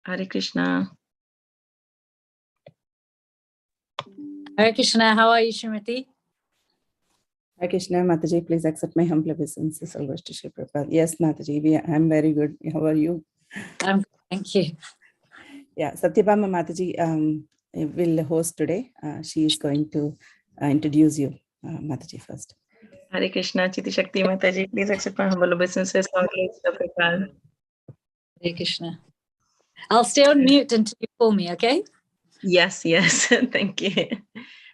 Hare Krishna. Hare Krishna, how are you, Shrimati? Hare Krishna, Mataji, please accept my humble obeisances. Yes, Mataji, I'm very good. How are you? I'm good, thank you. Yeah, Satyabhama Mataji will host today. She is going to introduce you, Mataji, first. Hare Krishna, Citi Sakti Mataji, please accept my humble obeisances. Hare Krishna. I'll stay on mute until you call me, okay? Yes, thank you.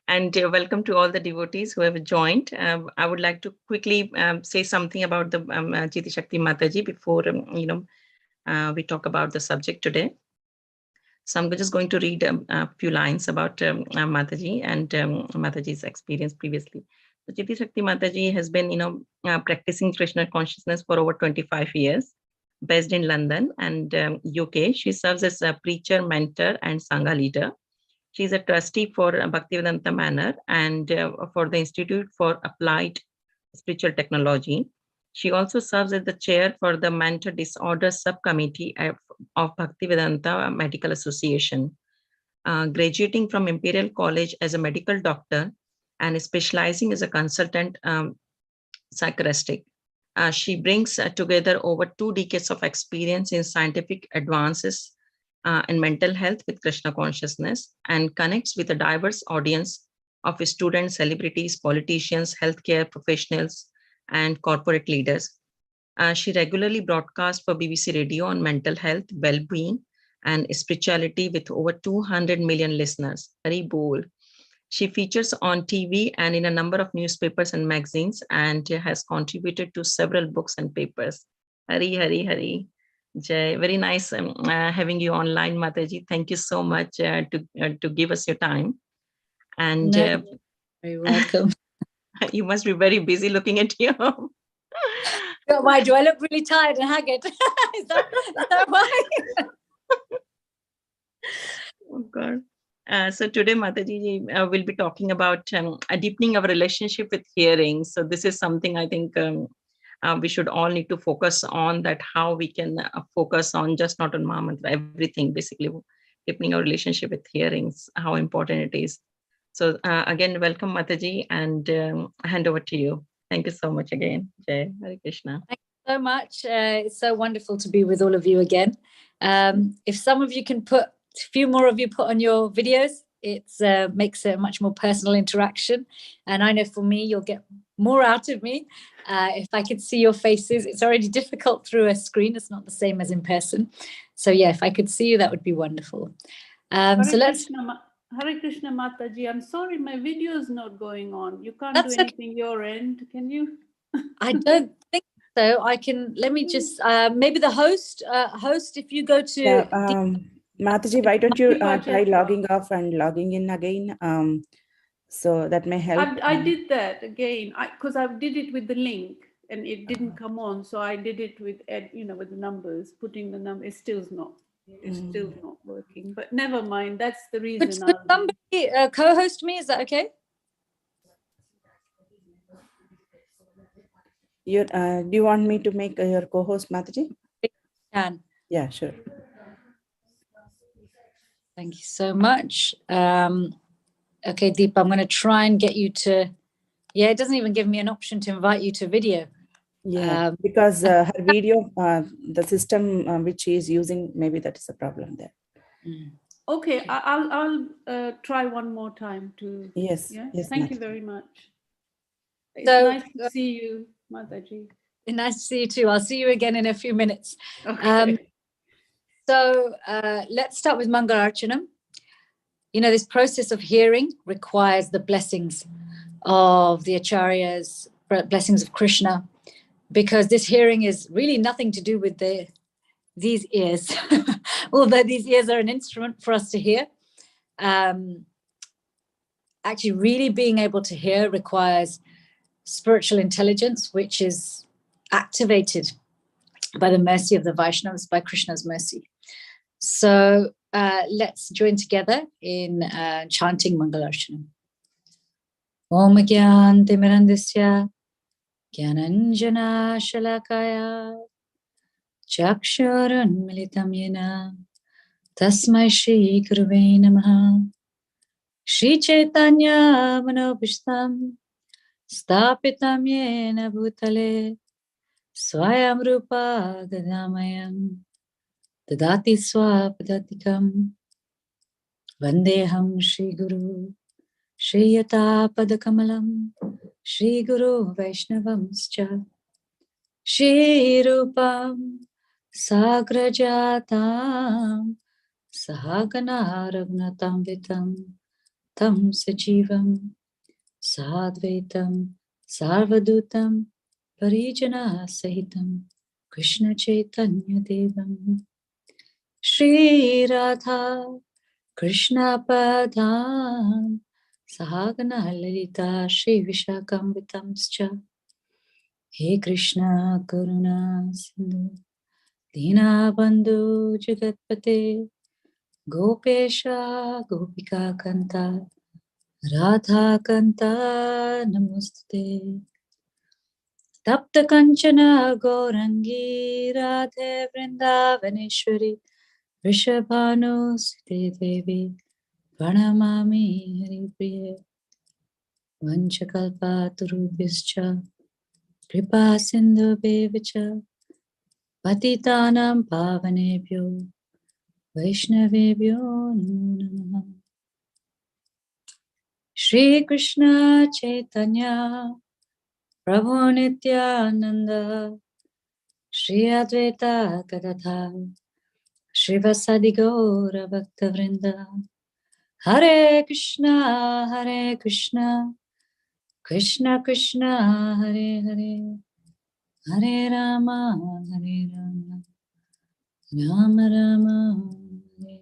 And welcome to all the devotees who have joined. I would like to quickly say something about the Citi Sakti Mataji before we talk about the subject today. So I'm just going to read a few lines about Mataji and Mataji's experience previously. So Citi Sakti Mataji has been, practicing Krishna consciousness for over 25 years, based in London and UK. She serves as a preacher, mentor, and Sangha leader. She is a trustee for Bhaktivedanta Manor and for the Institute for Applied Spiritual Technology. She also serves as the chair for the Mental Disorders Subcommittee of Bhaktivedanta Medical Association. Graduating from Imperial College as a medical doctor and specializing as a consultant psychiatrist. She brings together over 2 decades of experience in scientific advances in mental health with Krishna consciousness and connects with a diverse audience of students, celebrities, politicians, healthcare professionals, and corporate leaders. She regularly broadcasts for BBC Radio on mental health, well-being, and spirituality with over 200 million listeners. Very bold. She features on TV and in a number of newspapers and magazines and has contributed to several books and papers. Hari. Jai. Very nice having you online, Mataji. Thank you so much to give us your time. And you're welcome. You must be very busy looking at you. Why do I look really tired and haggard? Is that why? Oh God. So today, Mataji, will be talking about deepening our relationship with hearing. So this is something I think we should all need to focus on, that how we can focus on just not on Maha Mantra, everything, basically deepening our relationship with hearings, how important it is. So again, welcome, Mataji, and hand over to you. Thank you so much again. Jai Hare Krishna. Thank you so much. It's so wonderful to be with all of you again. If some of you can a few more of you put on your videos, it makes a much more personal interaction. And I know for me, you'll get more out of me if I could see your faces. It's already difficult through a screen. It's not the same as in person. So yeah, if I could see you, that would be wonderful. Hare Krishna Mataji, I'm sorry, my video is not going on. You can't do anything your end, can you? I don't think so. I can, let me just, maybe the host, if you go to... Mataji, why don't you try logging off and logging in again? So that may help. I did that again, because I did it with the link and it didn't come on. So I did it with, with the numbers, putting the number, it's still not working, but never mind. That's the reason. Could somebody co-host me? Is that okay? Do you want me to make your co-host, Mataji? Can. Yeah, sure. Thank you so much. Okay, Deepa, I'm going to try and get you to... Yeah, it doesn't even give me an option to invite you to video. Yeah, because her video, the system which she is using, maybe that is a problem there. Okay, I'll try one more time to. Yes. Yeah? Yes. Thank you very much. It's So, nice to see you, Mataji. Nice to see you too. I'll see you again in a few minutes. Okay. So let's start with Mangalarchanam. This process of hearing requires the blessings of the acharyas, blessings of Krishna, because this hearing is really nothing to do with these ears, although these ears are an instrument for us to hear. Actually, really being able to hear requires spiritual intelligence, which is activated by the mercy of the Vaishnavas, by Krishna's mercy. So let's join together in chanting Mangalarchanam. Om Gyan Timirandasya Gyananjana Shalakaya Chakshurun Militam Yena Tasmai Shri Gurave Namaha. Shri Chaitanya Manobishtam Stapitam Yena Bhutale Swayam Rupa Gadamayam Dadati Swapadatikam Vandeham Shri Guru Shri Yata Padakamalam Shri Guru Vaishnavamscha Shri Rupam Sagrajatam Sahagana Ragnatam Vitam Tam Sajivam Sadvaitam Sarvadutam Parijana Sahitam Krishna Chaitanya Devam Shri Radha Krishna Padam Sahagana Lalita Shri Vishakam He Krishna Karuna Sindhu Dina Bandhu Jagatpate Gopesha Gopika Kanta Radha Kanta Namaste Tapta Kanchana Gaurangi Radhe Vrindavaneshwari Rishabhanu Sute Devi Pranamami Haripriye Vanchakalpa Turubhischa Kripa Sindhu Bevacha Patitanam Pavanebhyo Vaishnavebhyo Namo Namaha. Shri Krishna Chaitanya Prabhu Nityananda Shri Advaita Gadadhar Shri Vasadi Gaura Bhakta Vrinda Hare Krishna Krishna Krishna Hare Hare Hare Rama Rama Rama Hare Hare.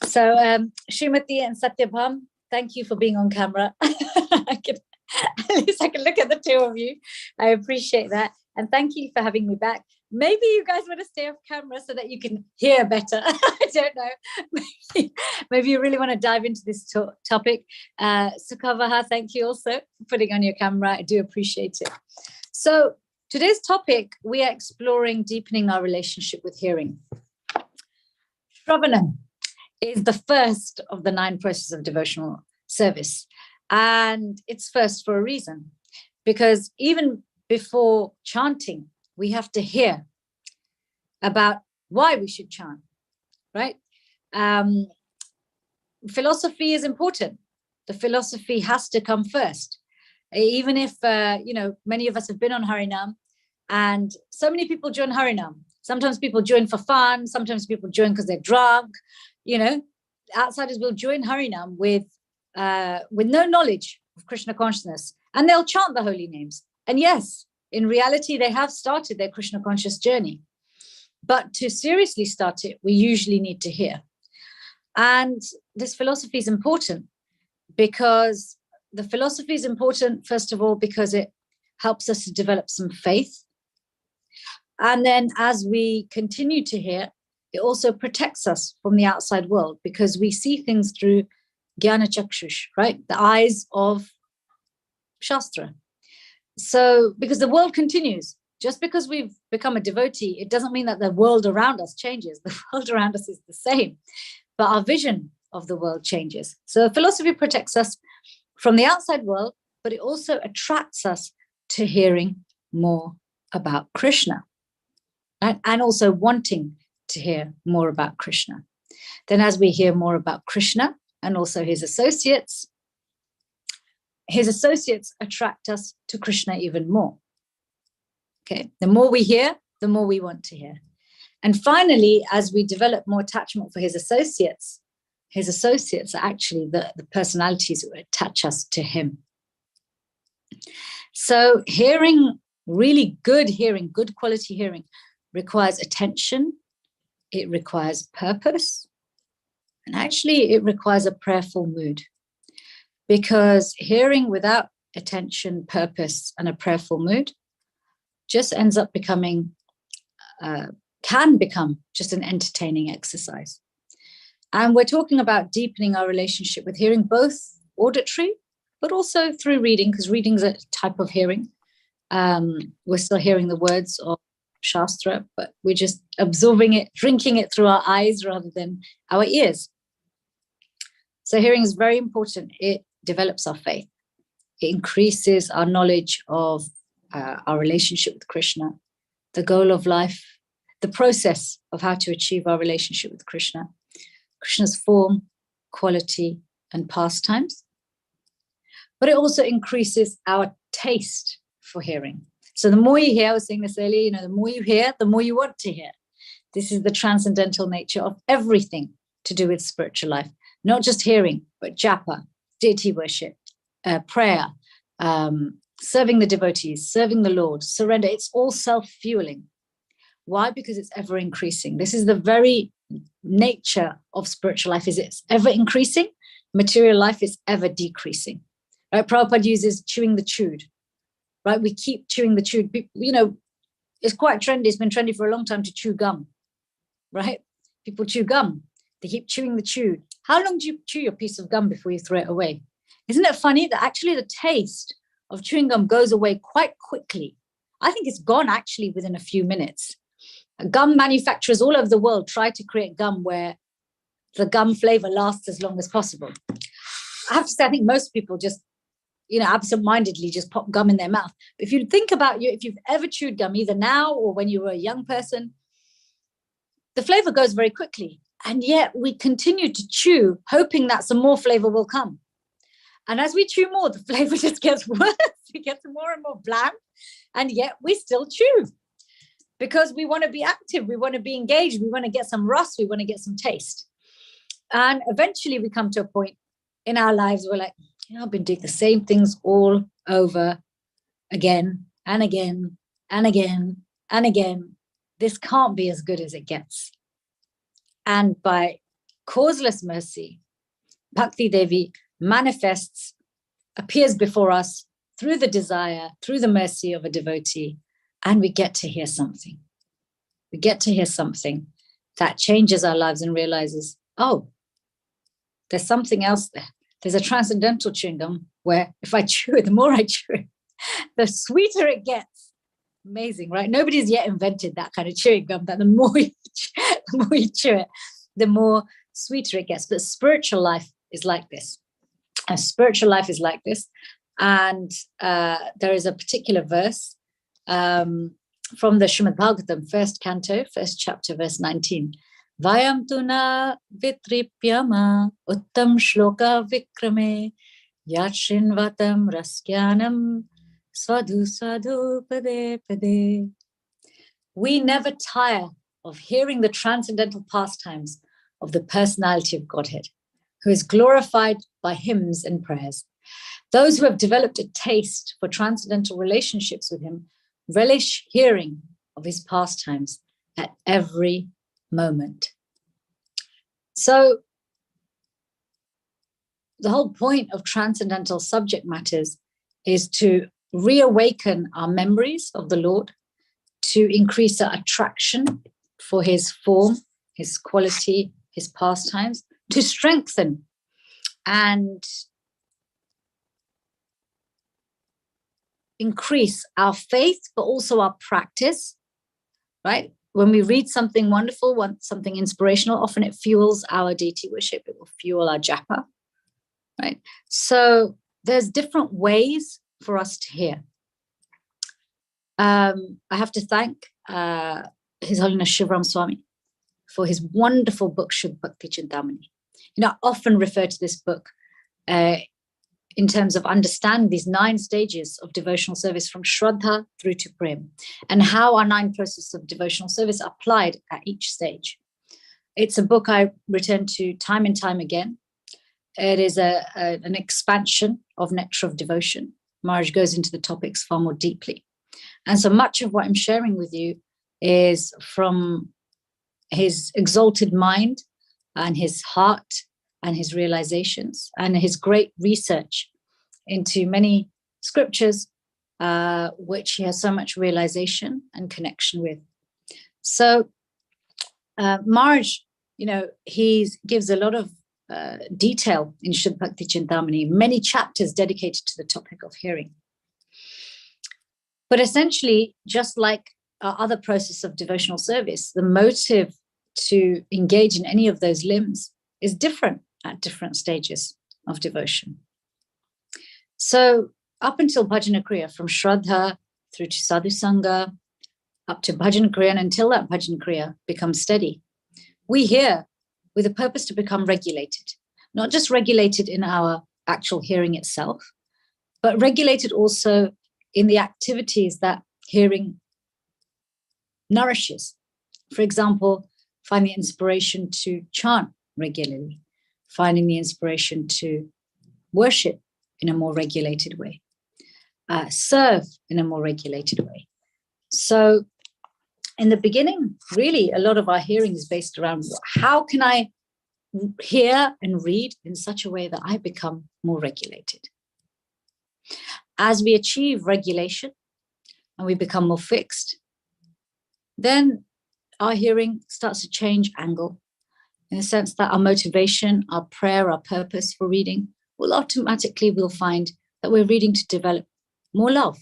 So Srimati and Satyabham, thank you for being on camera. At least I can look at the two of you. I appreciate that. And thank you for having me back. Maybe you guys want to stay off camera so that you can hear better. I don't know. Maybe you really want to dive into this topic. Sukavaha, thank you also for putting on your camera. I do appreciate it. So today's topic, we are exploring deepening our relationship with hearing. Shravanam is the first of the 9 processes of devotional service. And it's first for a reason, because even before chanting, we have to hear about why we should chant, right? Philosophy is important. The philosophy has to come first. Even if, many of us have been on Harinam, and so many people join Harinam. Sometimes people join for fun. Sometimes people join because they're drunk. Outsiders will join Harinam with no knowledge of Krishna consciousness, and they'll chant the holy names. And yes, in reality, they have started their Krishna conscious journey. But to seriously start it, we usually need to hear. And this philosophy is important because first of all, because it helps us to develop some faith. And then as we continue to hear, it also protects us from the outside world, because we see things through Jnana Chakshush, right? The eyes of Shastra. So, because the world continues, just because we've become a devotee, it doesn't mean that the world around us changes. The world around us is the same, but our vision of the world changes. So philosophy protects us from the outside world, but it also attracts us to hearing more about Krishna, right? And also wanting to hear more about Krishna. Then as we hear more about Krishna and also his associates attract us to Krishna even more. Okay, the more we hear, the more we want to hear. And finally, as we develop more attachment for his associates are actually the personalities that attach us to him. So hearing, really good hearing, good quality hearing, requires attention, it requires purpose, and actually it requires a prayerful mood. Because hearing without attention, purpose, and a prayerful mood just ends up can become just an entertaining exercise. And we're talking about deepening our relationship with hearing, both auditory, but also through reading, because reading is a type of hearing. We're still hearing the words of Shastra, but we're just absorbing it, drinking it through our eyes rather than our ears. So hearing is very important. It develops our faith. It increases our knowledge of our relationship with Krishna, the goal of life, the process of how to achieve our relationship with Krishna, Krishna's form, quality, and pastimes. But it also increases our taste for hearing. So the more you hear, I was saying this earlier, the more you hear, the more you want to hear. This is the transcendental nature of everything to do with spiritual life. Not just hearing, but japa, deity worship, prayer, serving the devotees, serving the Lord, surrender. It's all self-fueling. Why? Because it's ever increasing. This is the very nature of spiritual life, is it's ever increasing. Material life is ever decreasing. Right? Prabhupada uses chewing the chewed. Right? We keep chewing the chewed. It's quite trendy. It's been trendy for a long time to chew gum. Right? People chew gum. They keep chewing the chewed. How long do you chew your piece of gum before you throw it away? Isn't it funny that actually the taste of chewing gum goes away quite quickly? I think it's gone actually within a few minutes. Gum manufacturers all over the world try to create gum where the gum flavor lasts as long as possible. I have to say, I think most people just, absent-mindedly just pop gum in their mouth. But if you think about if you've ever chewed gum, either now or when you were a young person, the flavor goes very quickly. And yet we continue to chew, hoping that some more flavor will come. And as we chew more, the flavor just gets worse. It gets more and more bland. And yet we still chew because we want to be active. We want to be engaged. We want to get some rust. We want to get some taste. And eventually we come to a point in our lives where I've been doing the same things all over again and again and again and again. This can't be as good as it gets. And by causeless mercy, Bhakti Devi manifests, appears before us through the desire, through the mercy of a devotee, and we get to hear something. We get to hear something that changes our lives and realizes, oh, there's something else there. There's a transcendental chewing gum where if I chew it, the more I chew it, the sweeter it gets. Amazing, right? Nobody's yet invented that kind of chewing gum that the more you chew it, the more sweeter it gets. But spiritual life is like this. Spiritual life is like this. And there is a particular verse from the Srimad Bhagavatam, first canto, first chapter, verse 19. Vayam tuna vitripyama uttam shloka vikrame yachrinvatam raskyanam sadhu sadhu pade pade. We never tire of hearing the transcendental pastimes of the personality of Godhead, who is glorified by hymns and prayers. Those who have developed a taste for transcendental relationships with him relish hearing of his pastimes at every moment. So the whole point of transcendental subject matters is to reawaken our memories of the Lord, to increase our attraction for his form, his quality, his pastimes, to strengthen and increase our faith, but also our practice, right? When we read something wonderful, something inspirational, often it fuels our deity worship. It will fuel our japa, right? So there's different ways for us to hear. I have to thank His Holiness Shivram Swami for his wonderful book, Shuddha Bhakti Chintamani. I often refer to this book in terms of understanding these 9 stages of devotional service from Shraddha through to Prem, and how our 9 processes of devotional service are applied at each stage. It's a book I return to time and time again. It is an expansion of Nectar of Devotion. Maharaj goes into the topics far more deeply. And so much of what I'm sharing with you is from his exalted mind and his heart and his realizations and his great research into many scriptures, which he has so much realization and connection with. So Maharaj, he gives a lot of detail in Shuddha Bhakti Chintamani, many chapters dedicated to the topic of hearing. But essentially, just like our other process of devotional service, the motive to engage in any of those limbs is different at different stages of devotion. So up until Bhajana Kriya, from Shraddha through to Sadhu Sangha, up to Bhajana Kriya, and until that Bhajana Kriya becomes steady, we hear with a purpose to become regulated, not just regulated in our actual hearing itself, but regulated also in the activities that hearing nourishes. For example, find the inspiration to chant regularly, finding the inspiration to worship in a more regulated way, serve in a more regulated way. So in the beginning, really, a lot of our hearing is based around how can I hear and read in such a way that I become more regulated. As we achieve regulation and we become more fixed, then our hearing starts to change angle, in the sense that our motivation, our prayer, our purpose for reading will automatically, we'll find that we're reading to develop more love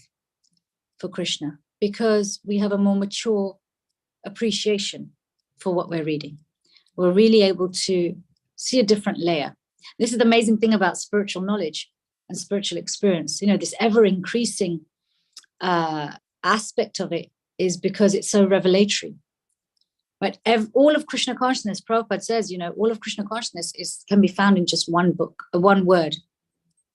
for Krishna, because we have a more mature appreciation for what we're reading. We're really able to see a different layer. This is the amazing thing about spiritual knowledge and spiritual experience. This ever increasing aspect of it is because it's so revelatory. Right? All of Krishna consciousness, Prabhupada says, all of Krishna consciousness can be found in just one book, one word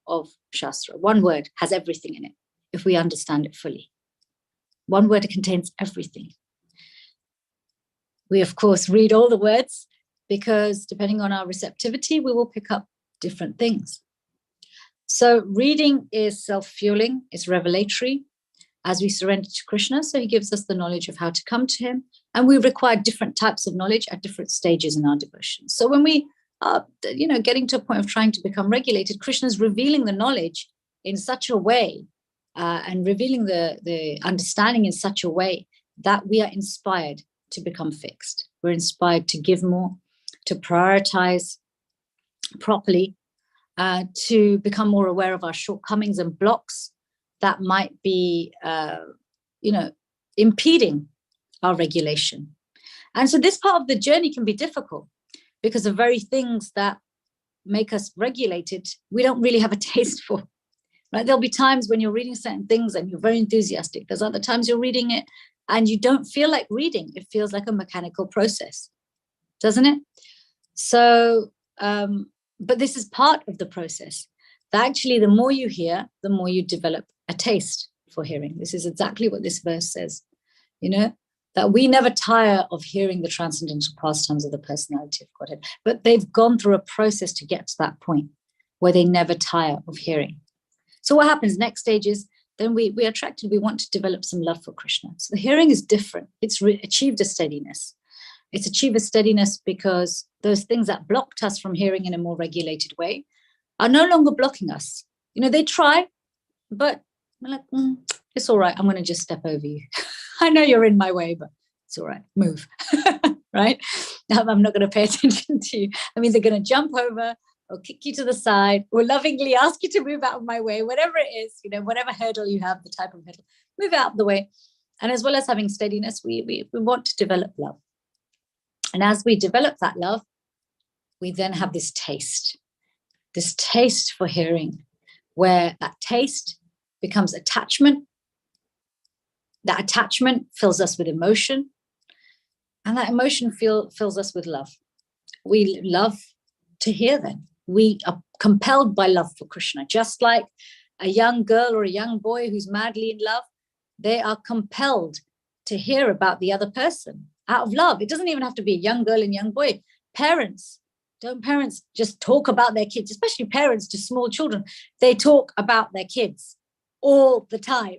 of Shastra. One word has everything in it, if we understand it fully. One word contains everything. We, of course, read all the words because depending on our receptivity, we will pick up different things. So reading is self-fueling, it's revelatory as we surrender to Krishna. So he gives us the knowledge of how to come to him. And we require different types of knowledge at different stages in our devotion. So when we are, getting to a point of trying to become regulated, Krishna is revealing the knowledge in such a way and revealing the understanding in such a way that we are inspired to become fixed. We're inspired to give more, to prioritize properly, to become more aware of our shortcomings and blocks that might be, impeding our regulation. And so this part of the journey can be difficult because the very things that make us regulated, we don't really have a taste for. Right? There'll be times when you're reading certain things and you're very enthusiastic. There's other times you're reading it and you don't feel like reading. It feels like a mechanical process, doesn't it? So, but this is part of the process. That actually, the more you hear, the more you develop a taste for hearing. This is exactly what this verse says, that we never tire of hearing the transcendental pastimes of the personality of Godhead. But they've gone through a process to get to that point where they never tire of hearing. So what happens next stage is then we are attracted, we want to develop some love for Krishna. So the hearing is different. It's achieved a steadiness. It's achieved a steadiness because those things that blocked us from hearing in a more regulated way are no longer blocking us. They try, but we're like, it's all right. I'm going to just step over you. I know you're in my way, but it's all right. Move, right? I'm not going to pay attention to you. I mean, they're going to jump over or kick you to the side or lovingly ask you to move out of my way, whatever it is, whatever hurdle you have, the type of hurdle, move out of the way. And as well as having steadiness, we want to develop love. And as we develop that love, we then have this taste for hearing, where that taste becomes attachment. That attachment fills us with emotion, and that emotion fills us with love. We love to hear then. We are compelled by love for Krishna, just like a young girl or a young boy who's madly in love. They are compelled to hear about the other person out of love. It doesn't even have to be a young girl and young boy. Parents just talk about their kids, especially parents to small children? They talk about their kids all the time.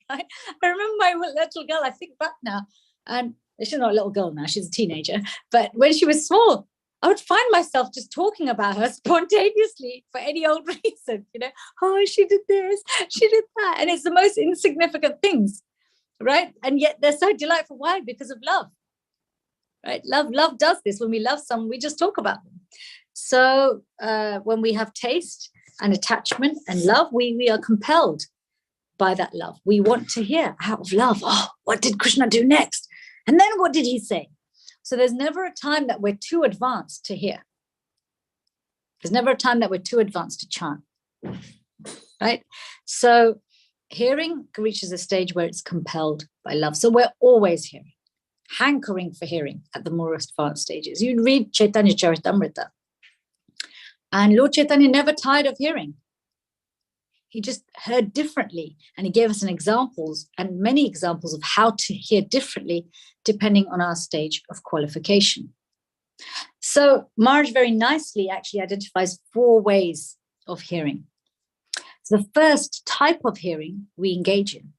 I remember my little girl, I think back now, and she's not a little girl now, she's a teenager, but when she was small, I would find myself just talking about her spontaneously for any old reason, oh, she did this, she did that. And it's the most insignificant things, right? And yet they're so delightful. Why? Because of love, right? Love does this. When we love someone, we just talk about them. So when we have taste and attachment and love, we are compelled by that love. We want to hear out of love, oh, what did Krishna do next? And then what did he say? So there's never a time that we're too advanced to hear. There's never a time that we're too advanced to chant, right? So hearing reaches a stage where it's compelled by love. So we're always hearing, hankering for hearing at the more advanced stages. You read Chaitanya Charitamrita, and Lord Chaitanya never tired of hearing. He just heard differently, and he gave us many examples of how to hear differently depending on our stage of qualification. So Maharaj very nicely actually identifies 4 ways of hearing. So the first type of hearing we engage in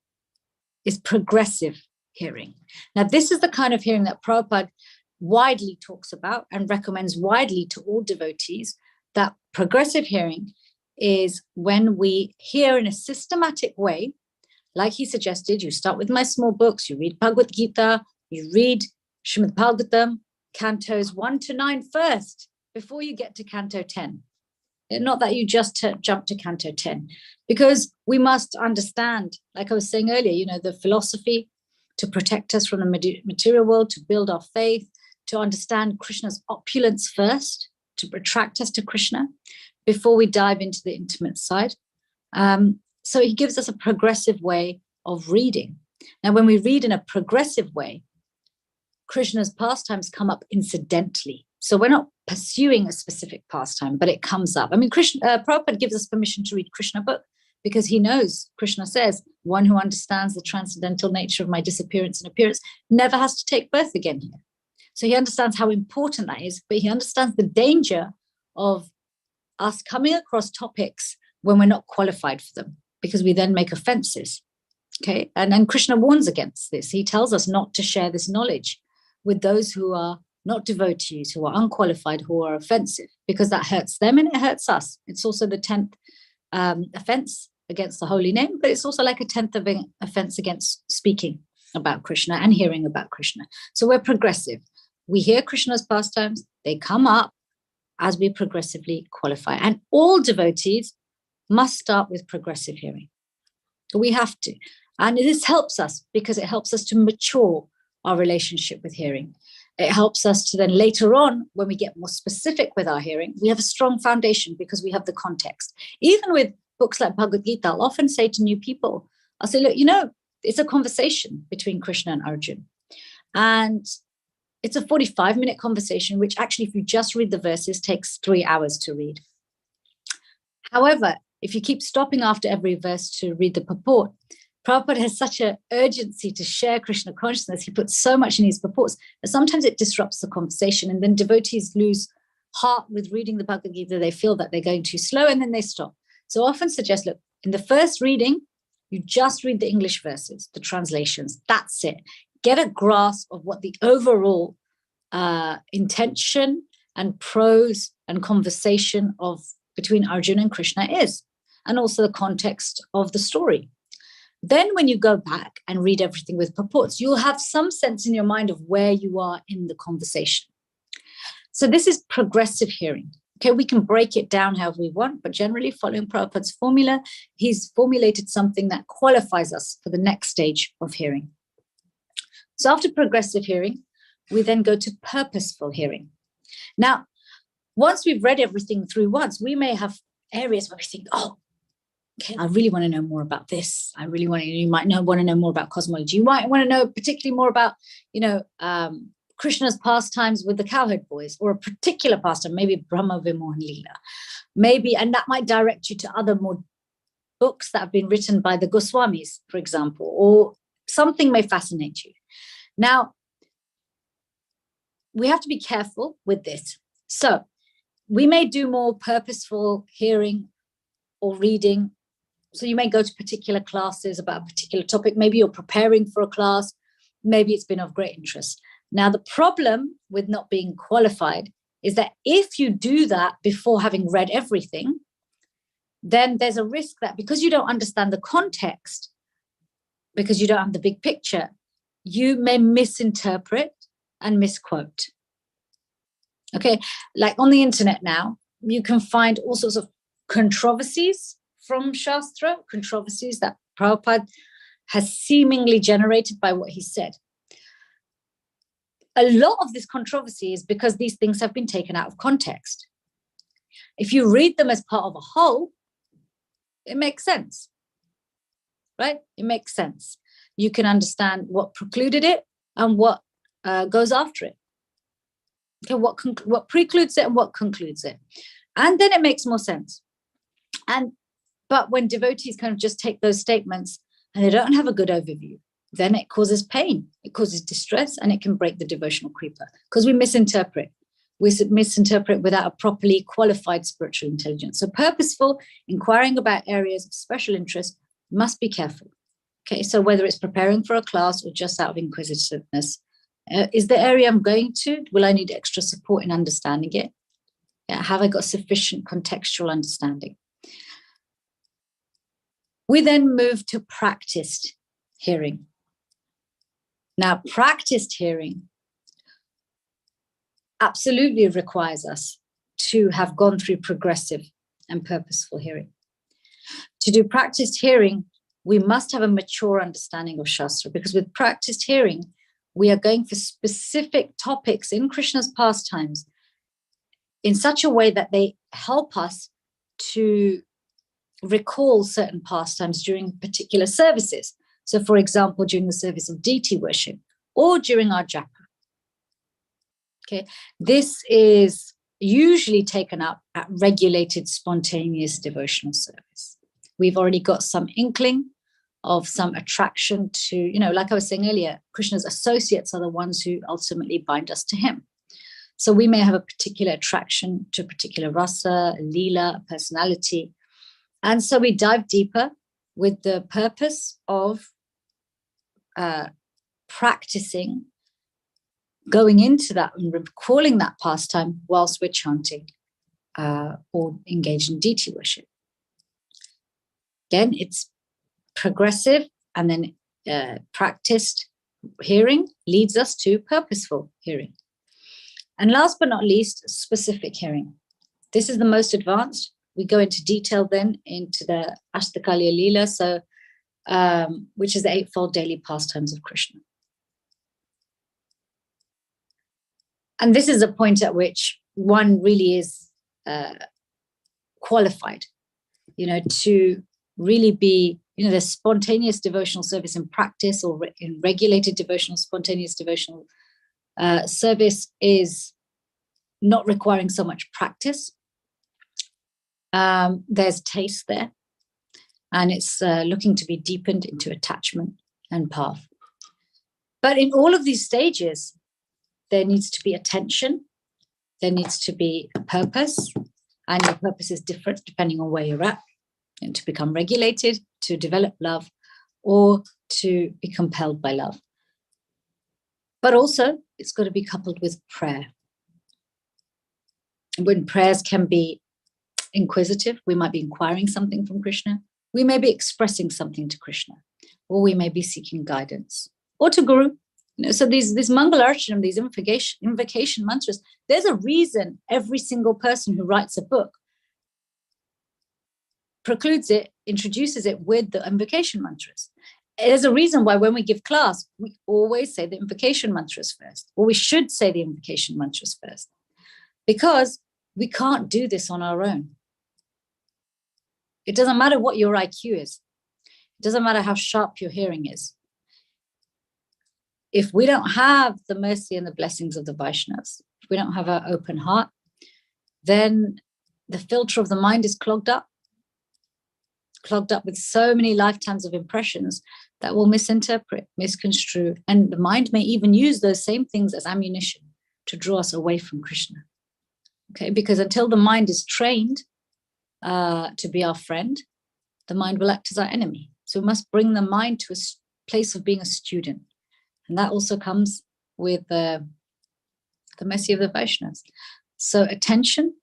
is progressive hearing. Now, this is the kind of hearing that Prabhupada widely talks about and recommends widely to all devotees, that progressive hearing is when we hear in a systematic way, like he suggested. You start with my small books, you read Bhagavad Gita, you read Srimad Bhagavatam, cantos 1 to 9 first, before you get to canto 10. Not that you just jump to canto 10, because we must understand, like I was saying earlier, the philosophy to protect us from the material world, to build our faith, to understand Krishna's opulence first, to attract us to Krishna, before we dive into the intimate side. So he gives us a progressive way of reading. Now, when we read in a progressive way, Krishna's pastimes come up incidentally. So we're not pursuing a specific pastime, but it comes up. I mean, Prabhupada gives us permission to read Krishna book because he knows, Krishna says, one who understands the transcendental nature of my disappearance and appearance never has to take birth again here. So he understands how important that is, but he understands the danger of us coming across topics when we're not qualified for them, because we then make offenses. Okay, and Krishna warns against this. He tells us not to share this knowledge with those who are not devotees, who are unqualified, who are offensive, because that hurts them and it hurts us. It's also the 10th offense against the holy name, but it's also like a 10th offense against speaking about Krishna and hearing about Krishna. So we're progressive. We hear Krishna's pastimes, they come up as we progressively qualify. And all devotees must start with progressive hearing. So we have to. And this helps us because it helps us to mature our relationship with hearing. It helps us to then later on, when we get more specific with our hearing, we have a strong foundation because we have the context. Even with books like Bhagavad Gita, I'll often say to new people, I'll say, look, it's a conversation between Krishna and Arjuna. And it's a 45-minute conversation, which actually, if you just read the verses, takes 3 hours to read. However, if you keep stopping after every verse to read the purport, Prabhupada has such an urgency to share Krishna consciousness. He puts so much in his purports that sometimes it disrupts the conversation, and then devotees lose heart with reading the Bhagavad Gita. They feel that they're going too slow, and then they stop. So I often suggest, look, in the first reading, you just read the English verses, the translations. That's it. Get a grasp of what the overall intention and prose and conversation between Arjuna and Krishna is, and also the context of the story. Then when you go back and read everything with purports, you'll have some sense in your mind of where you are in the conversation. So this is progressive hearing. Okay, we can break it down however we want, but generally following Prabhupada's formula, he's formulated something that qualifies us for the next stage of hearing. So after progressive hearing, we then go to purposeful hearing. Now, once we've read everything through once, we may have areas where we think, oh, okay, I really want to know more about this. You might want to know more about cosmology. You might want to know particularly more about, Krishna's pastimes with the cowherd boys, or a particular pastime, maybe Brahma Vimohan Leela. Maybe, and that might direct you to other more books that have been written by the Goswamis, for example, or something may fascinate you. Now, we have to be careful with this. So we may do more purposeful hearing or reading. So you may go to particular classes about a particular topic. Maybe you're preparing for a class. Maybe it's been of great interest. Now, the problem with not being qualified is that if you do that before having read everything, then there's a risk that because you don't understand the context, because you don't have the big picture, you may misinterpret and misquote. Okay, like on the internet now, you can find all sorts of controversies from Shastra, controversies that Prabhupada has seemingly generated by what he said. A lot of this controversy is because these things have been taken out of context. If you read them as part of a whole, it makes sense, right? It makes sense. You can understand what precluded it and what goes after it. Okay, what precludes it and what concludes it. And then it makes more sense. But when devotees kind of just take those statements and they don't have a good overview, then it causes pain, it causes distress, and it can break the devotional creeper because we misinterpret. We misinterpret without a properly qualified spiritual intelligence. So purposeful inquiring about areas of special interest must be careful. Okay, so whether it's preparing for a class or just out of inquisitiveness, is the area I'm going to, will I need extra support in understanding it? Have I got sufficient contextual understanding? We then move to practiced hearing. Now, practiced hearing absolutely requires us to have gone through progressive and purposeful hearing. To do practiced hearing, we must have a mature understanding of Shastra, because with practiced hearing, we are going for specific topics in Krishna's pastimes in such a way that they help us to recall certain pastimes during particular services. So, for example, during the service of deity worship or during our japa. Okay, this is usually taken up at regulated, spontaneous devotional service. We've already got some inkling of some attraction to, like I was saying earlier, Krishna's associates are the ones who ultimately bind us to him. So we may have a particular attraction to a particular rasa, a leela, a personality. And so we dive deeper with the purpose of practicing going into that and recalling that pastime whilst we're chanting or engaged in deity worship. Again, it's progressive, and then practiced hearing leads us to purposeful hearing. And last but not least, specific hearing. This is the most advanced. We go into detail then into the Ashtakalya Leela, so which is the eightfold daily pastimes of Krishna. And this is a point at which one really is qualified, to really be, the spontaneous devotional service in practice or in regulated devotional, spontaneous devotional service is not requiring so much practice. There's taste there, and it's looking to be deepened into attachment and path. But in all of these stages, there needs to be attention, there needs to be a purpose, and your purpose is different depending on where you're at, and to become regulated, to develop love, or to be compelled by love. But also, it's got to be coupled with prayer. When prayers can be inquisitive, we might be inquiring something from Krishna, we may be expressing something to Krishna, or we may be seeking guidance, or to Guru. So these Mangala Archanam, these invocation mantras, there's a reason every single person who writes a book precludes it, introduces it with the invocation mantras. There's a reason why when we give class, we always say the invocation mantras first, or we should say the invocation mantras first, because we can't do this on our own. It doesn't matter what your IQ is. It doesn't matter how sharp your hearing is. If we don't have the mercy and the blessings of the Vaishnavas, if we don't have our open heart, then the filter of the mind is clogged up with so many lifetimes of impressions that will misinterpret, misconstrue, and the mind may even use those same things as ammunition to draw us away from Krishna. Okay, because until the mind is trained to be our friend, the mind will act as our enemy. So we must bring the mind to a place of being a student. And that also comes with the mercy of the Vaishnavas. So attention,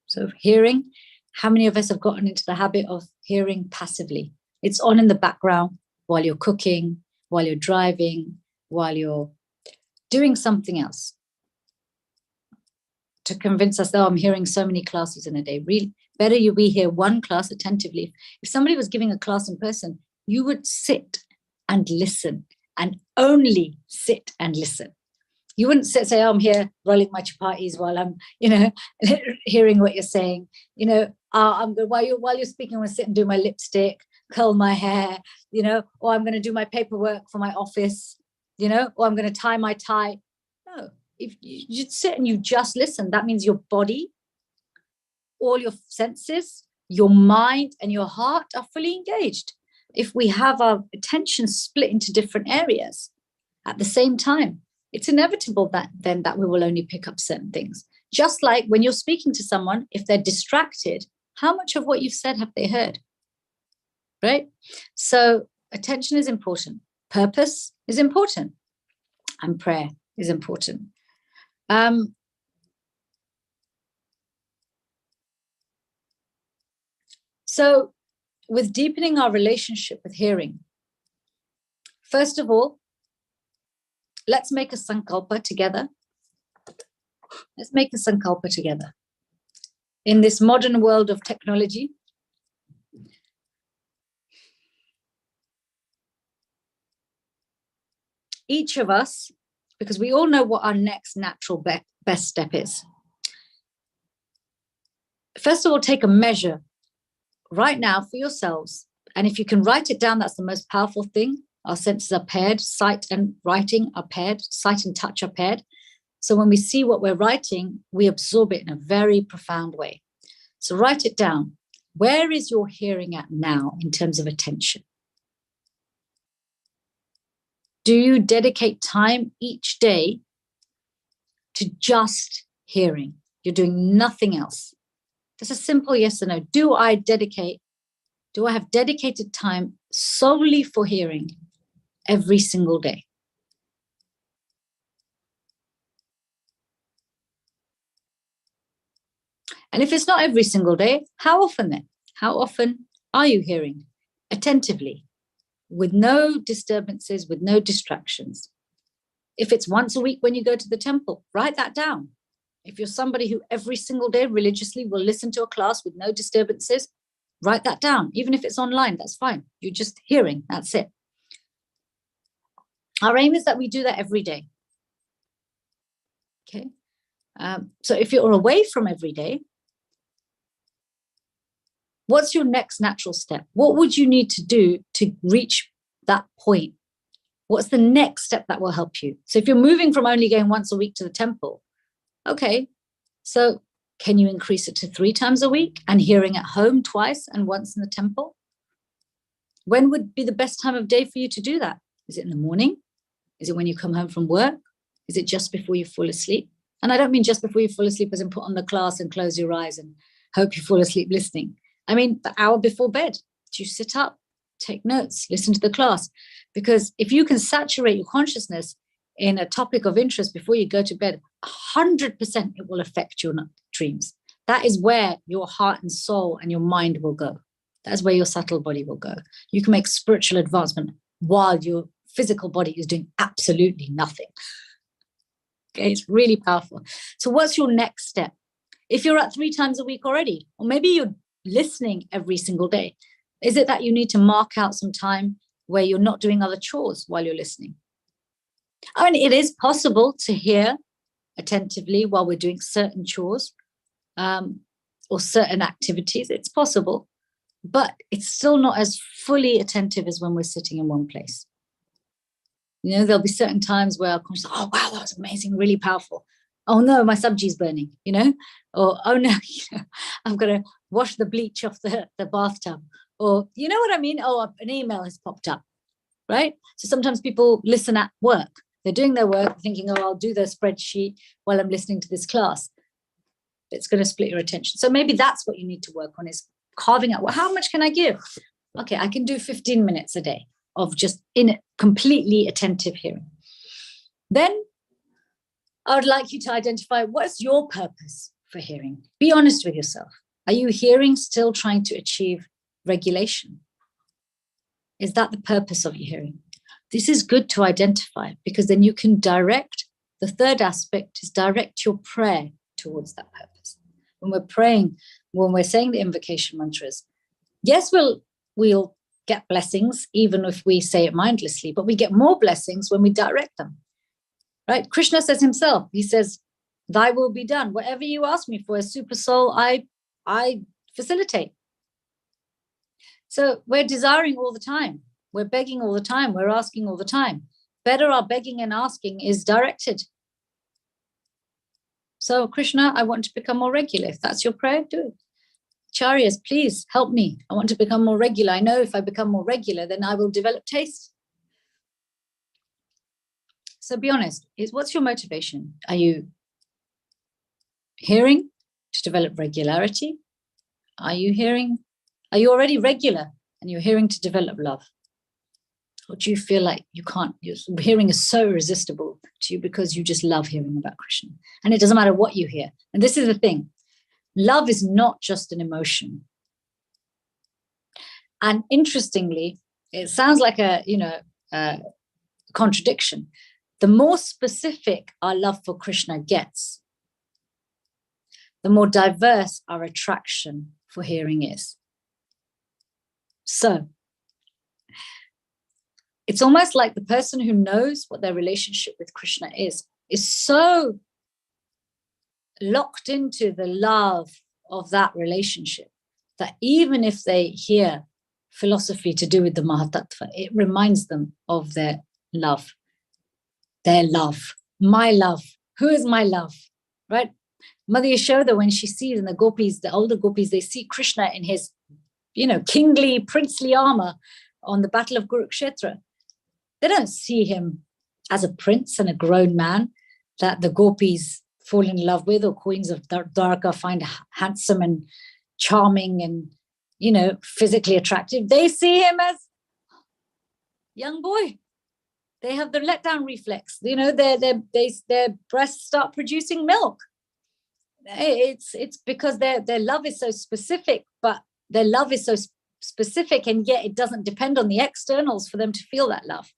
so hearing. How many of us have gotten into the habit of hearing passively? It's on in the background while you're cooking, while you're driving, while you're doing something else. to convince us, oh, I'm hearing so many classes in a day. Really, better we hear one class attentively. If somebody was giving a class in person, you would sit and listen, and only sit and listen. You wouldn't say, oh, I'm here rolling my chapatis while I'm, hearing what you're saying. I'm good. While you're speaking, I'm going to sit and do my lipstick, curl my hair, or I'm going to do my paperwork for my office, or I'm going to tie my tie. No, if you sit and you just listen, that means your body, all your senses, your mind and your heart are fully engaged. If we have our attention split into different areas at the same time, it's inevitable that we will only pick up certain things. Just like when you're speaking to someone, if they're distracted, how much of what you've said have they heard? Right? So attention is important. Purpose is important. And prayer is important. So with deepening our relationship with hearing, first of all, let's make a sankalpa together. Let's make a sankalpa together. In this modern world of technology, each of us, because we all know what our next natural best step is. First of all, take a measure right now for yourselves. And if you can write it down, that's the most powerful thing. Our senses are paired, sight and writing are paired, sight and touch are paired. So when we see what we're writing, we absorb it in a very profound way. So write it down. Where is your hearing at now in terms of attention? Do you dedicate time each day to just hearing? You're doing nothing else. Just a simple yes or no. Do I have dedicated time solely for hearing every single day? And if it's not every single day, how often then? How often are you hearing attentively, with no disturbances, with no distractions? If it's once a week when you go to the temple, write that down. If you're somebody who every single day religiously will listen to a class with no disturbances, write that down. Even if it's online, that's fine. You're just hearing, that's it. Our aim is that we do that every day. Okay. So if you're away from every day, what's your next natural step? What would you need to do to reach that point? What's the next step that will help you? So if you're moving from only going once a week to the temple, okay, so can you increase it to 3 times a week and hearing at home twice and once in the temple? When would be the best time of day for you to do that? Is it in the morning? Is it when you come home from work? Is it just before you fall asleep? And I don't mean just before you fall asleep as in put on the class and close your eyes and hope you fall asleep listening. I mean, the hour before bed, do you sit up, take notes, listen to the class? Because if you can saturate your consciousness in a topic of interest before you go to bed, 100% it will affect your dreams. That is where your heart and soul and your mind will go. That's where your subtle body will go. You can make spiritual advancement while your physical body is doing absolutely nothing. Okay, it's really powerful. So what's your next step? If you're at 3 times a week already, or maybe you're listening every single day, is it that you need to mark out some time where you're not doing other chores while you're listening? I mean, it is possible to hear attentively while we're doing certain chores or certain activities. It's possible, but it's still not as fully attentive as when we're sitting in one place. There'll be certain times where I'll conscious, oh, wow, that was amazing, really powerful. Oh no, my subji's burning, or oh no, I've got to wash the bleach off the bathtub, or you know what I mean? Oh, an email has popped up, right? So sometimes people listen at work. They're doing their work thinking, oh, I'll do the spreadsheet while I'm listening to this class. It's going to split your attention. So maybe that's what you need to work on, is carving out, well, how much can I give? Okay, I can do 15 minutes a day of just completely attentive hearing. Then I would like you to identify, what's your purpose for hearing? Be honest with yourself. Are you hearing still trying to achieve regulation? Is that the purpose of your hearing? This is good to identify, because then you can direct. The third aspect is direct your prayer towards that purpose. When we're praying, when we're saying the invocation mantras, yes, we'll get blessings even if we say it mindlessly, but we get more blessings when we direct them. Right? Krishna says himself, he says, thy will be done. Whatever you ask me for as super soul, I facilitate. So we're desiring all the time. We're begging all the time. We're asking all the time. Better our begging and asking is directed. So Krishna, I want to become more regular. If that's your prayer, do it. Acharyas, please help me. I want to become more regular. I know if I become more regular, then I will develop taste. So be honest, what's your motivation? Are you hearing to develop regularity? Are you already regular and you're hearing to develop love? Or do you feel like you can't, hearing is so irresistible to you because you just love hearing about Krishna? And it doesn't matter what you hear. And this is the thing, love is not just an emotion. And interestingly, it sounds like a contradiction. The more specific our love for Krishna gets, the more diverse our attraction for hearing is. So it's almost like the person who knows what their relationship with Krishna is so locked into the love of that relationship that even if they hear philosophy to do with the Mahatattva, it reminds them of their love, my love. Who is my love, right? Mother Yashoda, when she sees in the gopis, the older gopis, they see Krishna in his, kingly, princely armor on the battle of Kurukshetra. They don't see him as a prince and a grown man that the gopis fall in love with, or queens of Dwarka find handsome and charming and, physically attractive. They see him as young boy. They have the letdown reflex. Their breasts start producing milk. It's because their love is so specific, but their love is so specific, and yet it doesn't depend on the externals for them to feel that love,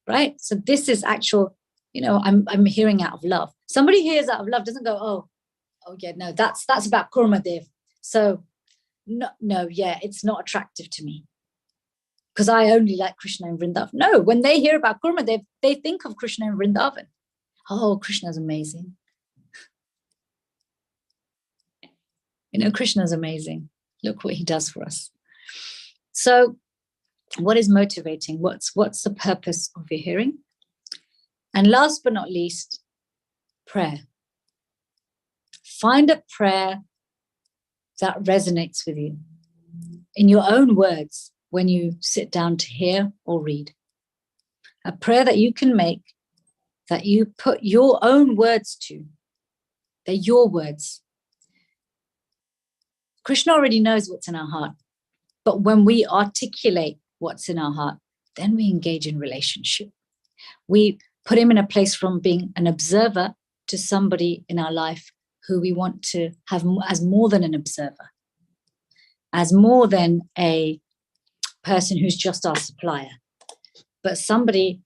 right? So this is actual, I'm hearing out of love. Somebody hears out of love doesn't go, oh yeah, no, that's about Kurmadev. So no, yeah, it's not attractive to me because I only like Krishna in Vrindavan. No, when they hear about Kurmadev, they think of Krishna in Vrindavan. Oh, Krishna's amazing. Krishna's amazing. Look what he does for us. So what is motivating? What's the purpose of your hearing? And last but not least, prayer. Find a prayer that resonates with you in your own words when you sit down to hear or read. A prayer that you can make, that you put your own words to. They're your words. Krishna already knows what's in our heart. But when we articulate what's in our heart, then we engage in relationship. We put him in a place from being an observer to somebody in our life who we want to have as more than an observer, as more than a person who's just our supplier, but somebody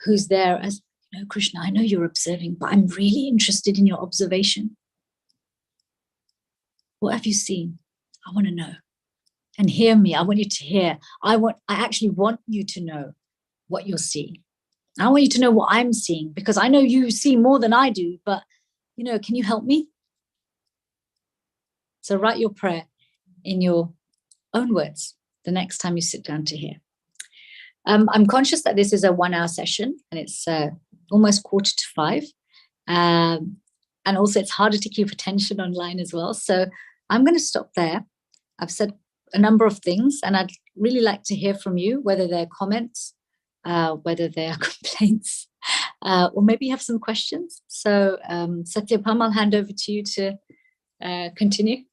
who's there as, Krishna, I know you're observing, but I'm really interested in your observation. What have you seen? I want to know. And hear me. I want you to hear. I actually want you to know what you're seeing. I want you to know what I'm seeing, because I know you see more than I do, but, can you help me? So write your prayer in your own words the next time you sit down to hear. I'm conscious that this is a 1 hour session and it's almost 4:45. And also it's harder to keep attention online as well. So I'm going to stop there. I've said a number of things and I'd really like to hear from you, whether they're comments, whether they are complaints, or maybe you have some questions. So Satyabham, I'll hand over to you to continue.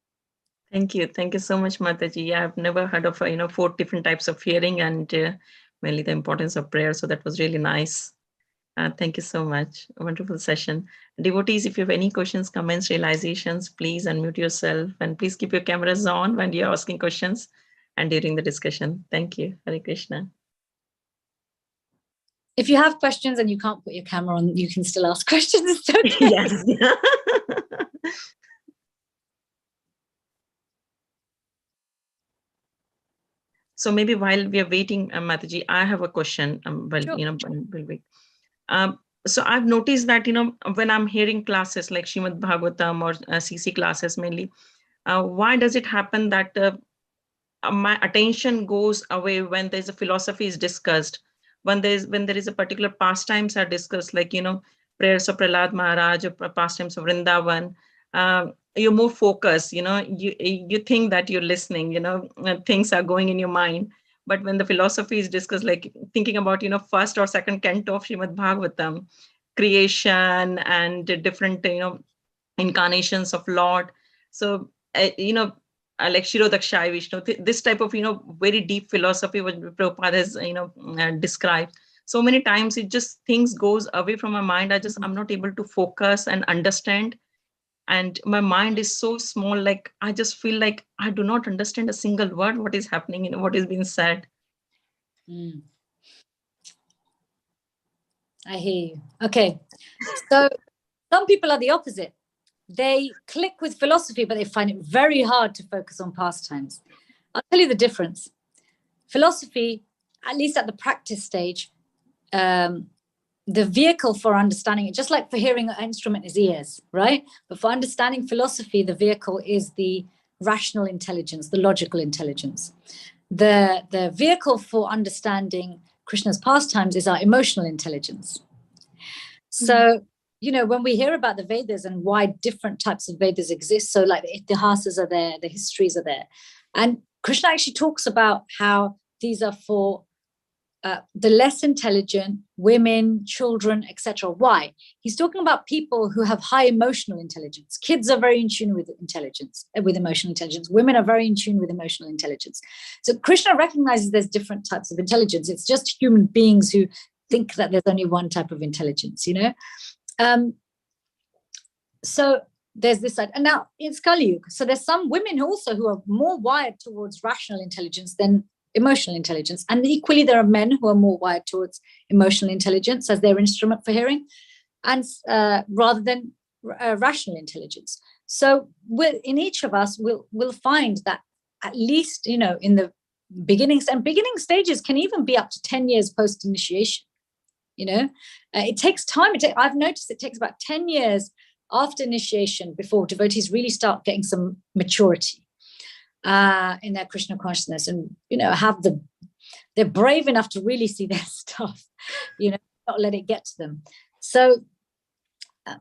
Thank you. Thank you so much, Mataji. Yeah, I've never heard of 4 different types of hearing and mainly the importance of prayer. So that was really nice. Thank you so much. A wonderful session. Devotees, if you have any questions, comments, realizations, please unmute yourself and please keep your cameras on when you're asking questions and during the discussion. Thank you. Hare Krishna. If you have questions and you can't put your camera on, you can still ask questions. It's okay. Yes. So maybe while we are waiting, Mataji, I have a question. Sure. We'll wait. So I've noticed that, when I'm hearing classes like Srimad Bhagavatam or CC classes mainly, why does it happen that my attention goes away when there's a philosophy is discussed, when there is a particular pastimes are discussed, like, prayers of Prahlad Maharaj or pastimes of Vrindavan. You're more focused, you think that you're listening, things are going in your mind. But when the philosophy is discussed, like thinking about, first or second canto of Srimad Bhagavatam, creation and different, incarnations of Lord. So, like Shirodakshay Vishnu, this type of, very deep philosophy what Prabhupada has, described. So many times it just things goes away from my mind. I'm not able to focus and understand. And my mind is so small, like I just feel like I do not understand a single word, what is happening, what is being said. I hear you. Okay. So some people are the opposite. They click with philosophy, but they find it very hard to focus on pastimes. I'll tell you the difference. Philosophy, at least at the practice stage, the vehicle for understanding it, just like for hearing an instrument is ears, right? But for understanding philosophy, the vehicle is the rational intelligence, the logical intelligence. The vehicle for understanding Krishna's pastimes is our emotional intelligence. So, when we hear about the Vedas and why different types of Vedas exist, so like the Itihasas are there, the histories are there. And Krishna actually talks about how these are for the less intelligent, women, children, etc. Why? He's talking about people who have high emotional intelligence. Kids are very in tune with emotional intelligence. Women are very in tune with emotional intelligence. So Krishna recognizes there's different types of intelligence. It's just human beings who think that there's only one type of intelligence, So there's this side. And now it's Kali Yuga. So there's some women also who are more wired towards rational intelligence than emotional intelligence. And equally, there are men who are more wired towards emotional intelligence as their instrument for hearing, and rather than rational intelligence. So in each of us, we'll find that at least, in the beginnings, and beginning stages can even be up to 10 years post-initiation. It takes time. I've noticed it takes about 10 years after initiation before devotees really start getting some maturity in their Krishna consciousness, and they're brave enough to really see their stuff, not let it get to them. So,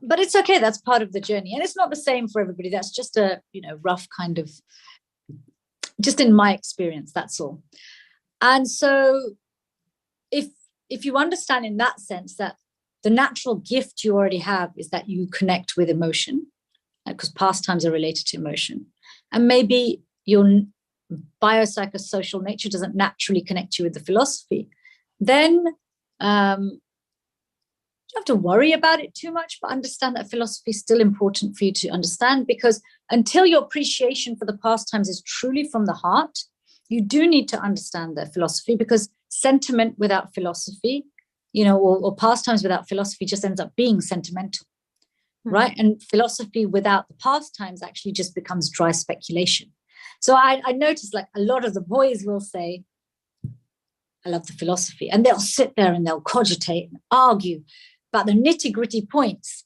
but it's okay. That's part of the journey, and it's not the same for everybody. That's just a rough kind of, just in my experience. That's all. And so, if you understand in that sense that the natural gift you already have is that you connect with emotion, because pastimes are related to emotion, and maybe your biopsychosocial nature doesn't naturally connect you with the philosophy, then you don't have to worry about it too much, but understand that philosophy is still important for you to understand, because until your appreciation for the pastimes is truly from the heart, you do need to understand the philosophy, because sentiment without philosophy, or pastimes without philosophy just ends up being sentimental, right? And philosophy without the pastimes actually just becomes dry speculation. So I noticed, like, a lot of the boys will say, I love the philosophy, and they'll sit there and they'll cogitate and argue about the nitty-gritty points,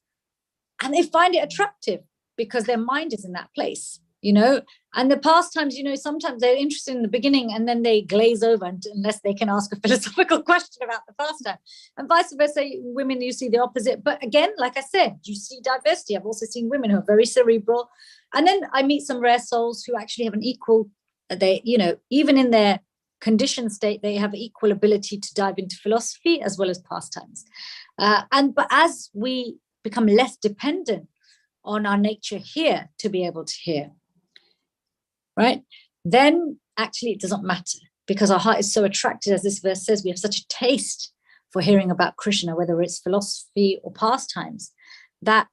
and they find it attractive because their mind is in that place, and the pastimes, sometimes they're interested in the beginning and then they glaze over unless they can ask a philosophical question about the pastime, and vice versa. Women, you see the opposite. But again, like I said, you see diversity. I've also seen women who are very cerebral, and then I meet some rare souls who actually have an equal, even in their conditioned state, they have equal ability to dive into philosophy as well as pastimes. But as we become less dependent on our nature here to be able to hear, right, then actually it doesn't matter, because our heart is so attracted, as this verse says, we have such a taste for hearing about Krishna, whether it's philosophy or pastimes, that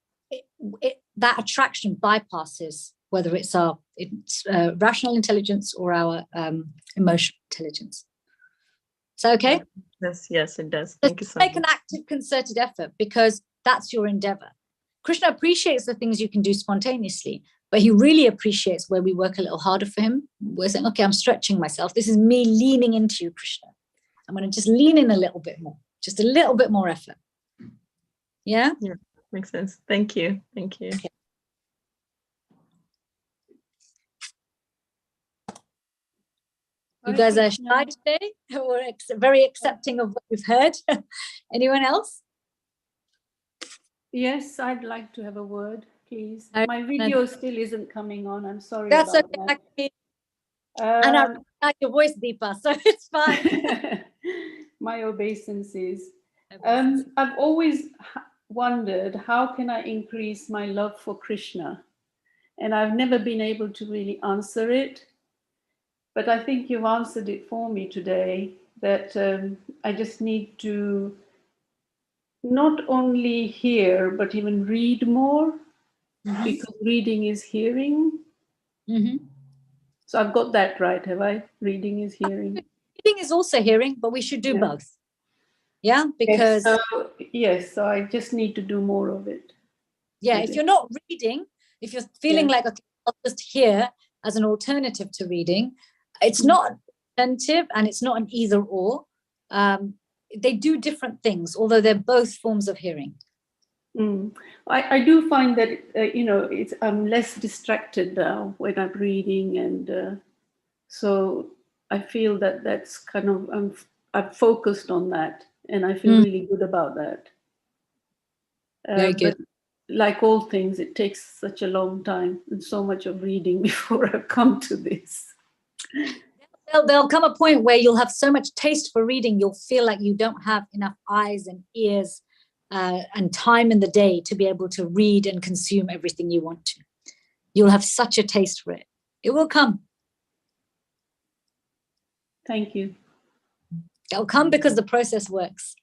that attraction bypasses whether it's our rational intelligence or our emotional intelligence. Is that okay? Yes, it does. Thank you so much. Make much. An active, concerted effort, because that's your endeavor. Krishna appreciates the things you can do spontaneously, but he really appreciates where we work a little harder for him. We're saying, okay, I'm stretching myself. This is me leaning into you, Krishna. I'm going to just lean in a little bit more, just a little bit more effort. Yeah? Yeah, makes sense. Thank you. Thank you. Okay. You guys are shy today, or very accepting of what you've heard. Anyone else? Yes, I'd like to have a word, please. My video still isn't coming on. I'm sorry That's about okay. that. And I like your voice, Deepa, so it's fine. My obeisances. I've always wondered, how can I increase my love for Krishna? And I've never been able to really answer it. But I think you've answered it for me today, that I just need to not only hear, but even read more, because reading is hearing. So I've got that right, have I? Reading is hearing. Reading is also hearing, but we should do both. Yeah, because... So I just need to do more of it. Yeah, if you're not reading, if you're feeling like, okay, I'll just hear as an alternative to reading, it's not alternative and it's not an either or. They do different things, although they're both forms of hearing. I do find that, I'm less distracted now when I'm reading. And so I feel that that's kind of, I've focused on that and I feel really good about that. Very good. But like all things, it takes such a long time and so much of reading before I've come to this. There'll come a point where you'll have so much taste for reading, you'll feel like you don't have enough eyes and ears and time in the day to be able to read and consume everything you want to. You'll have such a taste for it. It will come. Thank you. It'll come because the process works.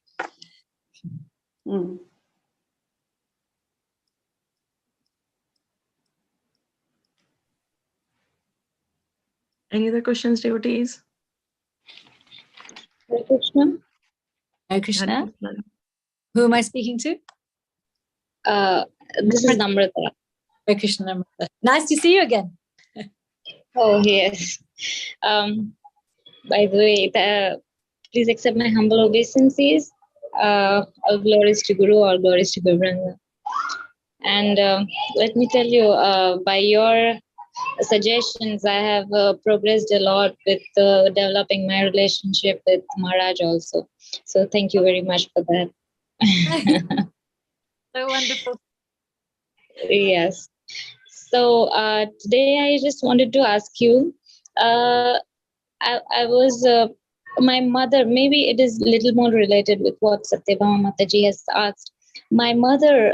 Any other questions, devotees? Hare Krishna. Hare Krishna. Who am I speaking to? This is Namrata. Hare Krishna, Namrata. Nice to see you again. Oh, yes. By the way, please accept my humble obeisances. All glories to Guru, all glories to Guru Brahma. And let me tell you, by your suggestions, I have progressed a lot with developing my relationship with Maharaj also. So thank you very much for that. So wonderful. Yes. So today I just wanted to ask you, I was, my mother, maybe it is a little more related with what Satyabhama Mataji has asked. My mother,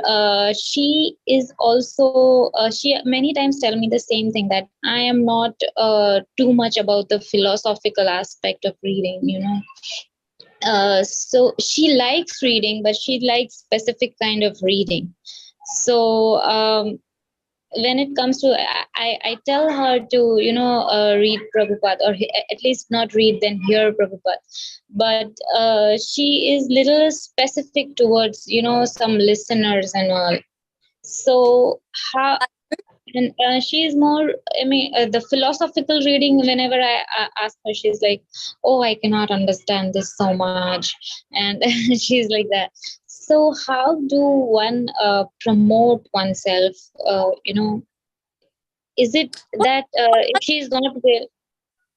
she is also, she many times tell me the same thing, that I am not too much about the philosophical aspect of reading, you know. So she likes reading, but she likes specific kind of reading. So when it comes to, I tell her to, you know, read Prabhupada, or at least not read, then hear Prabhupada. But she is little specific towards, you know, some listeners and all. So how, and she is more, I mean, the philosophical reading, whenever I ask her, she's like, oh, I cannot understand this so much. And she's like that. So how do one promote oneself, you know, is it that if she's not well,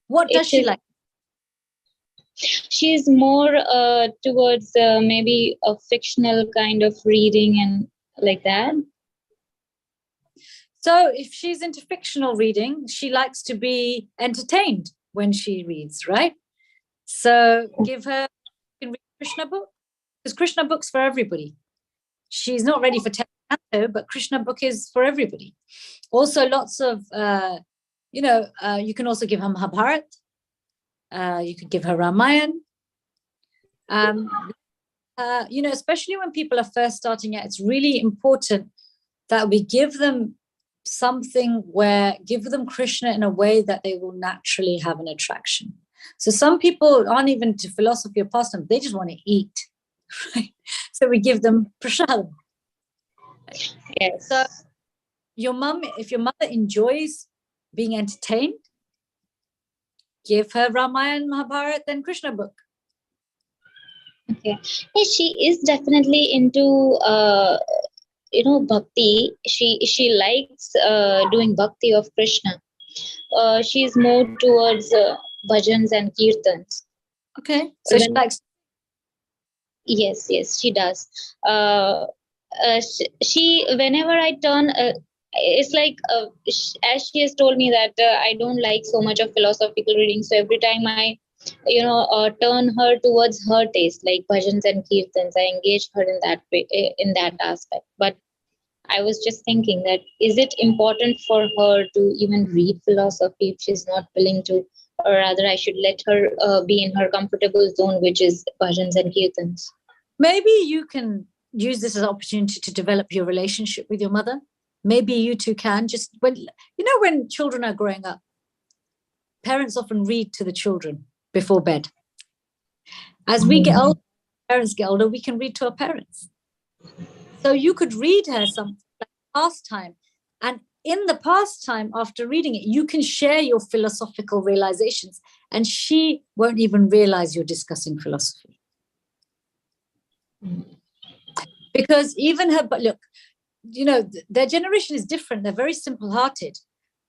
what does she like? She's more towards maybe a fictional kind of reading and like that. So if she's into fictional reading, she likes to be entertained when she reads, right? So give her, you can read Krishna book, because Krishna book's for everybody. She's not ready for Canto, but Krishna book is for everybody. Also lots of, you know, you can also give her Mahabharata. You could give her Ramayana. You know, especially when people are first starting out, it's really important that we give them something give them Krishna in a way that they will naturally have an attraction. So some people aren't even to philosophy or pastime, they just want to eat, right? So we give them prasadam. Yes. So if your mother enjoys being entertained, give her Ramayana, Mahabharata, and Krishna book. Okay. Yeah, she is definitely into bhakti. She likes doing bhakti of Krishna. She's more towards bhajans and kirtans. Okay. So she likes. Yes, she does. She whenever I turn, it's like as she has told me that I don't like so much of philosophical reading. So every time I, turn her towards her taste, like bhajans and kirtans, I engage her in that way, in that aspect. But I was just thinking that is it important for her to even read philosophy if she's not willing to, or rather I should let her be in her comfortable zone, which is bhajans and kirtans. Maybe you can use this as an opportunity to develop your relationship with your mother. Maybe you two can just, when children are growing up, parents often read to the children before bed. As we get older, parents get older, we can read to our parents. So you could read her something like pastime, and in the pastime, after reading it, you can share your philosophical realizations, and she won't even realize you're discussing philosophy. Because even but look, their generation is different. They're very simple-hearted.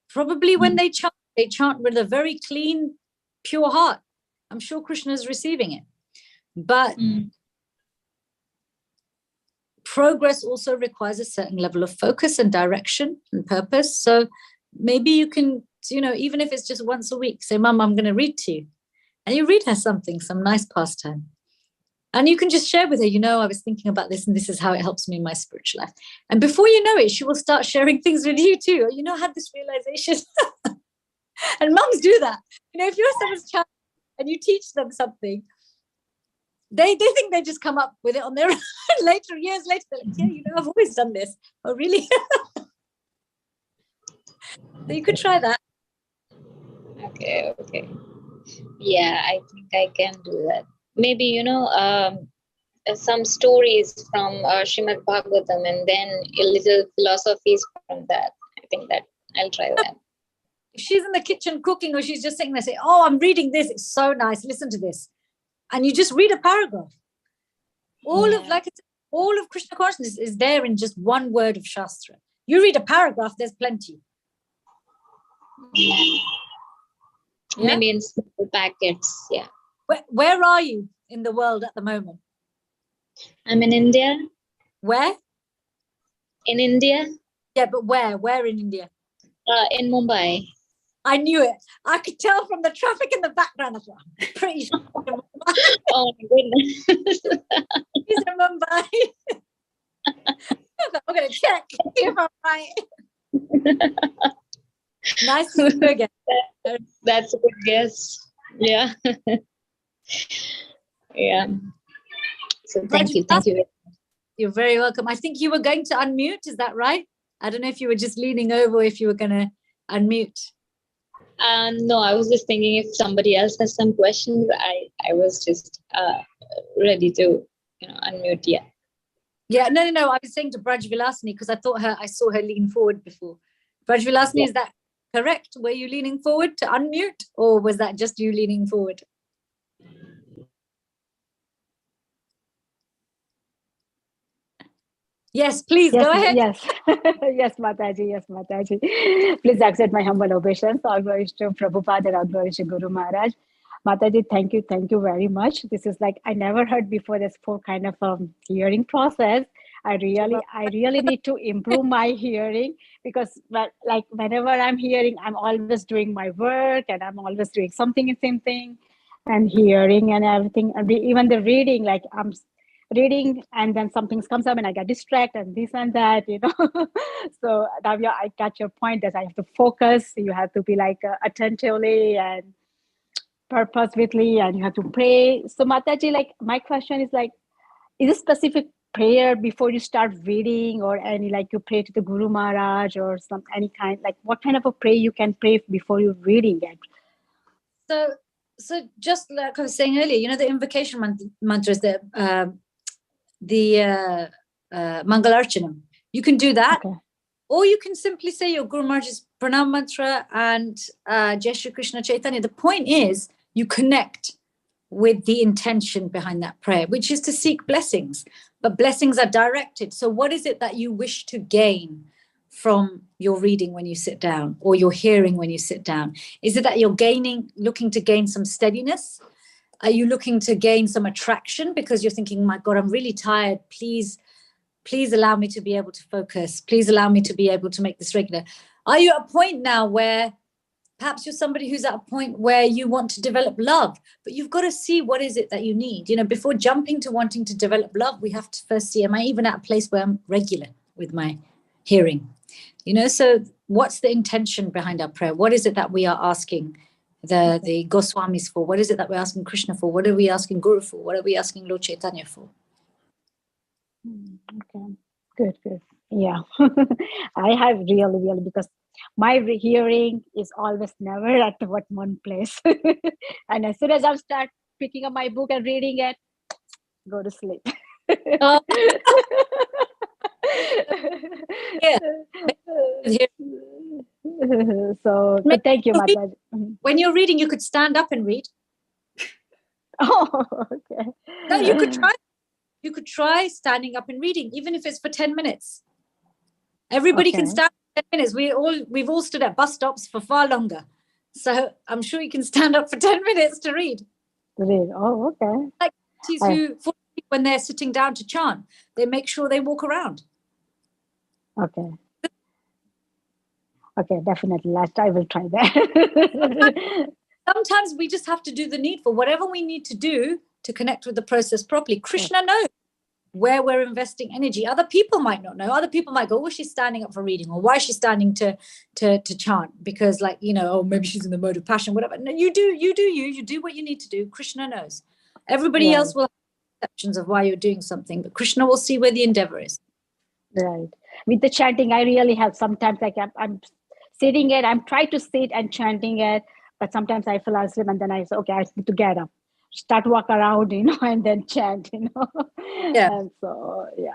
Probably when they chant with a very clean, pure heart. I'm sure Krishna is receiving it. But progress also requires a certain level of focus and direction and purpose. So maybe you can, even if it's just once a week, say, Mom, I'm going to read to you. And you read her something, some nice pastime. And you can just share with her, I was thinking about this and this is how it helps me in my spiritual life. And before you know it, she will start sharing things with you too. I had this realization. And moms do that. If you're someone's child and you teach them something, they think they just come up with it on their own. Years later, they're like, yeah, I've always done this. Oh, really? So you could try that. Okay. Yeah, I think I can do that. Maybe, some stories from Srimad Bhagavatam and then a little philosophies from that. I think that I'll try that. If she's in the kitchen cooking or she's just sitting there saying, oh, I'm reading this. It's so nice. Listen to this. And you just read a paragraph. All of Krishna consciousness is there in just one word of Shastra. You read a paragraph, there's plenty. Yeah. Maybe in small packets. Yeah. Where are you in the world at the moment? I'm in India. Where? In India. Yeah, but where? Where in India? In Mumbai. I knew it. I could tell from the traffic in the background. I thought, I'm pretty sure. Oh my goodness. He's in Mumbai. I'm going to check if I'm right. Nice to see you again. That's a good guess. Yeah. Yeah. So thank you. You're very welcome. I think you were going to unmute. Is that right? I don't know if you were just leaning over or if you were going to unmute. No, I was just thinking if somebody else has some questions, I was just ready to unmute. Yeah, no. I was saying to Braj Vilasini because I saw her lean forward before. Braj Vilasini, Is that correct? Were you leaning forward to unmute or was that just you leaning forward? Yes, please go ahead. Yes, yes, Mataji. Please accept my humble obeisance. All glories to Prabhupada and all glories to Guru Maharaj. Mataji, thank you very much. This is like I never heard before. This full kind of hearing process. I really need to improve my hearing because like whenever I'm hearing, I'm always doing my work and I'm always doing something and same thing and hearing and everything. And even the reading, like I'm reading and then something comes up and I get distracted and this and that, So Davya, I catch your point that I have to focus. You have to be like attentively and purposefully and you have to pray. So Mataji, like my question is like, is a specific prayer before you start reading or any like you pray to the Guru Maharaj or any kind, like what kind of a prayer you can pray before you're reading it? So just like I was saying earlier, the invocation mantra is the Mangalarchanam. You can do that, Or you can simply say your Guru Maharaj's Pranam Mantra and Jai Shri Krishna Chaitanya. The point is you connect with the intention behind that prayer, which is to seek blessings. But blessings are directed. So what is it that you wish to gain from your reading when you sit down, or your hearing when you sit down? Is it that you're looking to gain some steadiness? Are you looking to gain some attraction because you're thinking, my God, I'm really tired. Please allow me to be able to focus. Please allow me to be able to make this regular. Are you at a point now where perhaps you're somebody who's at a point where you want to develop love, but you've got to see what is it that you need? Before jumping to wanting to develop love, we have to first see, am I even at a place where I'm regular with my hearing? So what's the intention behind our prayer? What is it that we are asking the Goswamis for? What is it that we're asking Krishna for? What are we asking Guru for? What are we asking Lord Chaitanya for? Okay, good. Yeah, I have really, because my hearing is always never at one place. And as soon as I start picking up my book and reading it, go to sleep. Oh. Yeah. So thank you, Mataji. When you're reading, you could stand up and read. Oh, okay. No, you could try. You could try standing up and reading, even if it's for 10 minutes. Everybody can stand for 10 minutes. We've all stood at bus stops for far longer. So I'm sure you can stand up for 10 minutes to read. Oh, okay. Like who fall asleep when they're sitting down to chant, they make sure they walk around. Okay, definitely. I will try that. Sometimes we just have to do the needful. Whatever we need to do to connect with the process properly. Krishna knows where we're investing energy. Other people might not know. Other people might go, oh, she's standing up for reading, or why is she standing to chant? Because maybe she's in the mode of passion, whatever. No, you do what you need to do. Krishna knows. Everybody else will have perceptions of why you're doing something, but Krishna will see where the endeavor is. Right. With the chanting, I really have sometimes I'm sitting it, I'm trying to sit and chanting it, but sometimes I fall asleep and then I say, okay, I need to get up, start walk around, and then chant, Yeah. And so, yeah.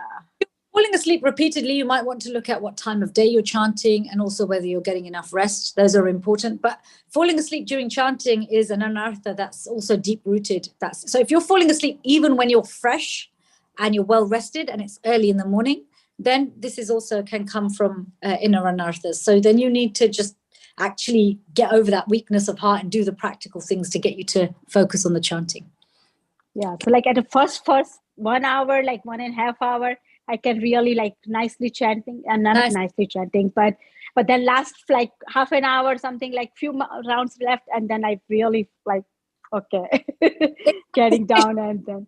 Falling asleep repeatedly, you might want to look at what time of day you're chanting and also whether you're getting enough rest. Those are important. But falling asleep during chanting is an anartha that's also deep-rooted. So if you're falling asleep even when you're fresh and you're well rested and it's early in the morning, then this is also can come from inner anarthas. So then you need to just actually get over that weakness of heart and do the practical things to get you to focus on the chanting. Yeah. So like at the first 1 hour, like 1.5 hours, I can really nicely chanting and not nicely chanting, but then last like half an hour, something like few rounds left. And then I really okay, getting down and then.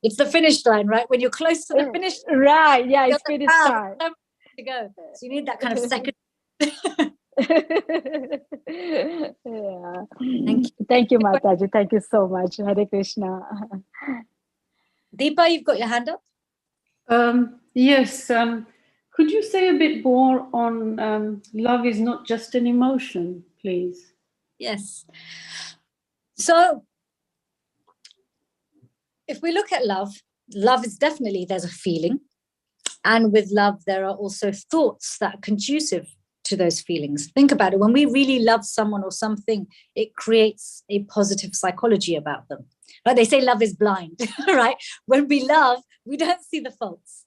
It's the finish line, right? When you're close to the finish. Right. Yeah. It's finish time. To go. So you need that kind of second. Yeah. Thank you, Mataji. Thank you so much. Hare Krishna. Deepa, you've got your hand up. Yes. Could you say a bit more on love is not just an emotion, please? Yes. So if we look at love is definitely, there's a feeling. And with love, there are also thoughts that are conducive to those feelings. Think about it. When we really love someone or something, it creates a positive psychology about them. Right? They say love is blind, right? When we love, we don't see the faults,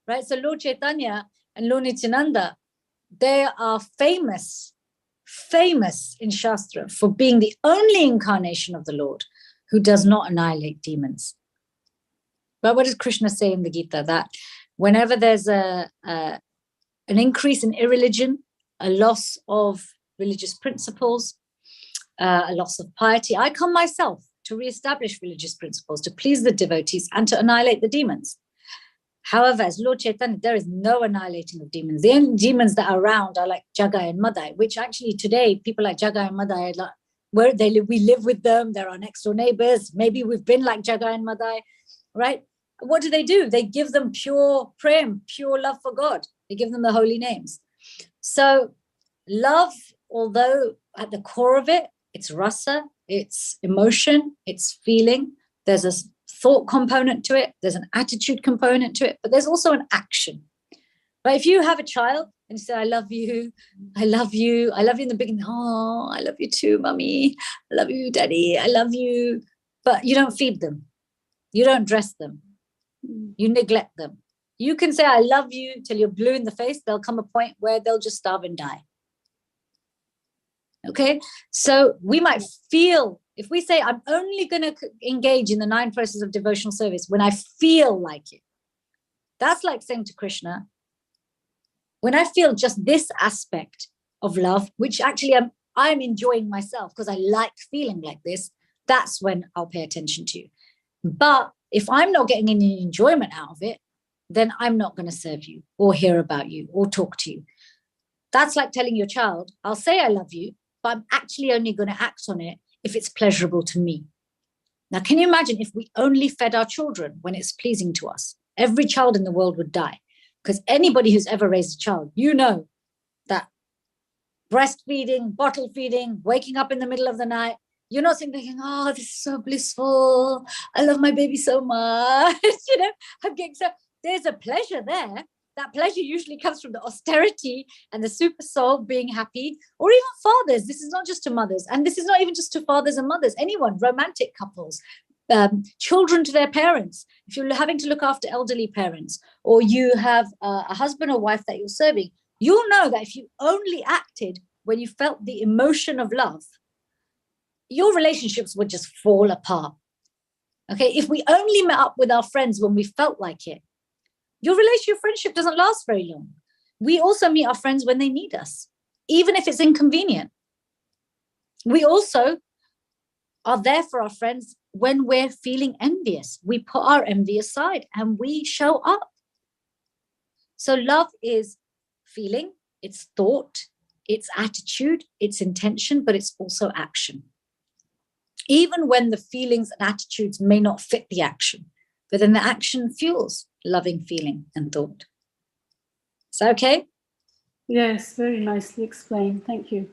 right? So Lord Chaitanya and Lord Nityananda, they are famous in Shastra for being the only incarnation of the Lord who does not annihilate demons. But what does Krishna say in the Gita? That whenever there's an increase in irreligion, a loss of religious principles, a loss of piety, I come myself to reestablish religious principles, to please the devotees and to annihilate the demons. However, as Lord Chaitanya, there is no annihilating of demons. The only demons that are around are like Jagai and Madai, which actually today, people like Jagai and Madai, where they live, we live with them, they're our next door neighbors, maybe we've been like Jagai and Madai, right? What do? They give them pure prem, pure love for God. They give them the holy names. So love, although at the core of it, it's rasa, it's emotion, it's feeling, there's a thought component to it, there's an attitude component to it, but there's also an action. But if you have a child and you say, I love you, I love you, I love you in the beginning. Oh, I love you too, mummy. I love you, daddy. I love you. But you don't feed them. You don't dress them. You neglect them. You can say, I love you till you're blue in the face. There'll come a point where they'll just starve and die. Okay. So we might feel, if we say, I'm only going to engage in the 9 processes of devotional service when I feel like it. That's like saying to Krishna, when I feel just this aspect of love, which actually I'm enjoying myself because I like feeling like this, that's when I'll pay attention to you. But if I'm not getting any enjoyment out of it, then I'm not going to serve you or hear about you or talk to you. That's like telling your child, I'll say I love you, but I'm actually only going to act on it if it's pleasurable to me. Now, can you imagine if we only fed our children when it's pleasing to us? Every child in the world would die, because anybody who's ever raised a child, you know that breastfeeding, bottle feeding, waking up in the middle of the night, you're not thinking, oh, this is so blissful. I love my baby so much. I'm getting so, there's a pleasure there. That pleasure usually comes from the austerity and the super soul being happy, or even fathers. This is not just to mothers. And this is not even just to fathers and mothers, anyone, romantic couples, children to their parents. If you're having to look after elderly parents, or you have a husband or wife that you're serving, you'll know that if you only acted when you felt the emotion of love, your relationships would just fall apart. Okay, if we only met up with our friends when we felt like it, your friendship doesn't last very long. We also meet our friends when they need us, even if it's inconvenient. We also are there for our friends when we're feeling envious. We put our envy aside and we show up. So love is feeling, it's thought, it's attitude, it's intention, but it's also action. Even when the feelings and attitudes may not fit the action, but then the action fuels loving feeling and thought. Is that okay? Yes, very nicely explained. Thank you.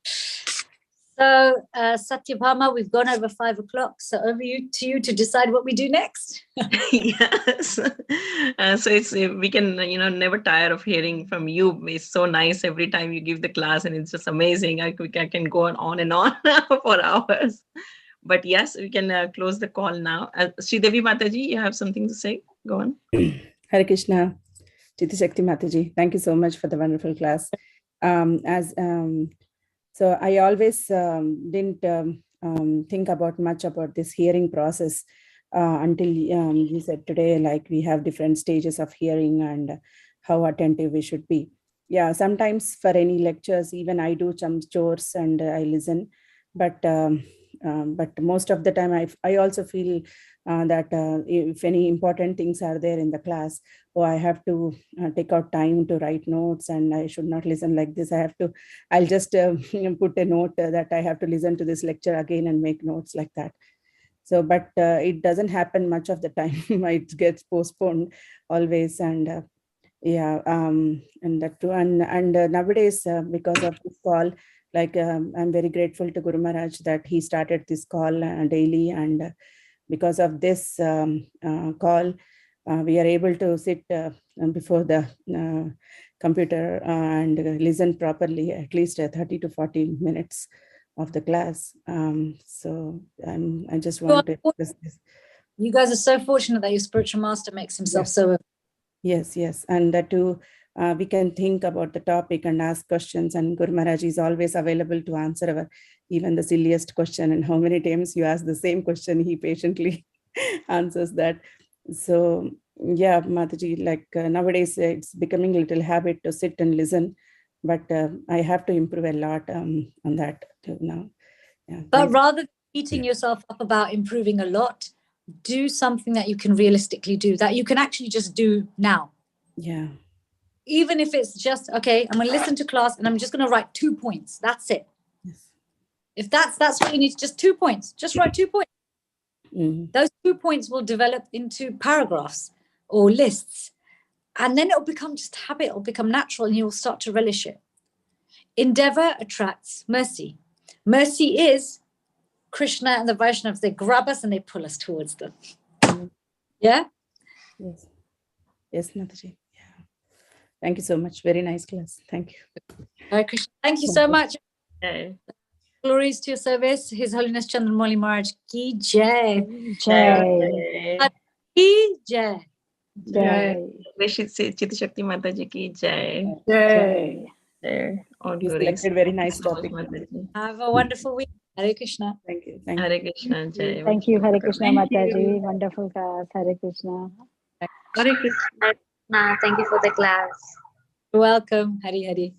So Satyabhama, we've gone over 5 o'clock. So over to you to decide what we do next. Yes. So it's we can never tire of hearing from you. It's so nice every time you give the class, and it's just amazing. I can go on and on for hours. But yes, we can close the call now. Sridevi Mataji, you have something to say? Go on. Hare Krishna, Citi Sakti Mataji. Thank you so much for the wonderful class. So I always didn't think about much about this hearing process until you said today, like we have different stages of hearing and how attentive we should be. Yeah, sometimes for any lectures, even I do some chores and I listen, but most of the time I also feel that if any important things are there in the class, I have to take out time to write notes, and I should not listen like this. I'll just put a note that I have to listen to this lecture again and make notes like that. So, but it doesn't happen much of the time. It gets postponed always. And and that too. And nowadays, because of this call, like I'm very grateful to Guru Maharaj that he started this call daily. And because of this call, we are able to sit before the computer and listen properly, at least 30 to 40 minutes of the class. So I just want to express this. You guys are so fortunate that your spiritual master makes himself so. Yes. And that too, we can think about the topic and ask questions, and Guru Maharaj is always available to answer even the silliest question. And how many times you ask the same question, he patiently answers that. So yeah, Mataji, like nowadays it's becoming a little habit to sit and listen, but I have to improve a lot on that too now. Yeah, but rather than beating yourself up about improving a lot, do something that you can realistically do, that you can actually just do now. Yeah. Even if it's just, okay, I'm going to listen to class and I'm just going to write 2 points. That's it. Yes. If that's what you need, just 2 points. Just write 2 points. Mm-hmm. Those 2 points will develop into paragraphs or lists. And then it'll become just habit. It'll become natural and you'll start to relish it. Endeavor attracts mercy. Mercy is Krishna and the Vaishnavas. They grab us and they pull us towards them. Mm-hmm. Yeah? Yes, Mataji. Yeah. Thank you so much. Very nice class. Thank you. Hare Krishna. Thank you so much. Jai. Glories to your service. His Holiness Chandramauli Maharaj ki jai. Jai. Ki jai. Jai. Chiti Sakti Mataji ki jai. Jai. Jai. All You glories. selected very nice So much, topic. Mataji. Have a wonderful week. Hare Krishna. Thank you. Thank you. Hare Krishna. Jai. Thank you, Hare Krishna Thank you. Mataji. Wonderful class. Hare Krishna. Hare Krishna. Thank you for the class. You're welcome. Hari Hari.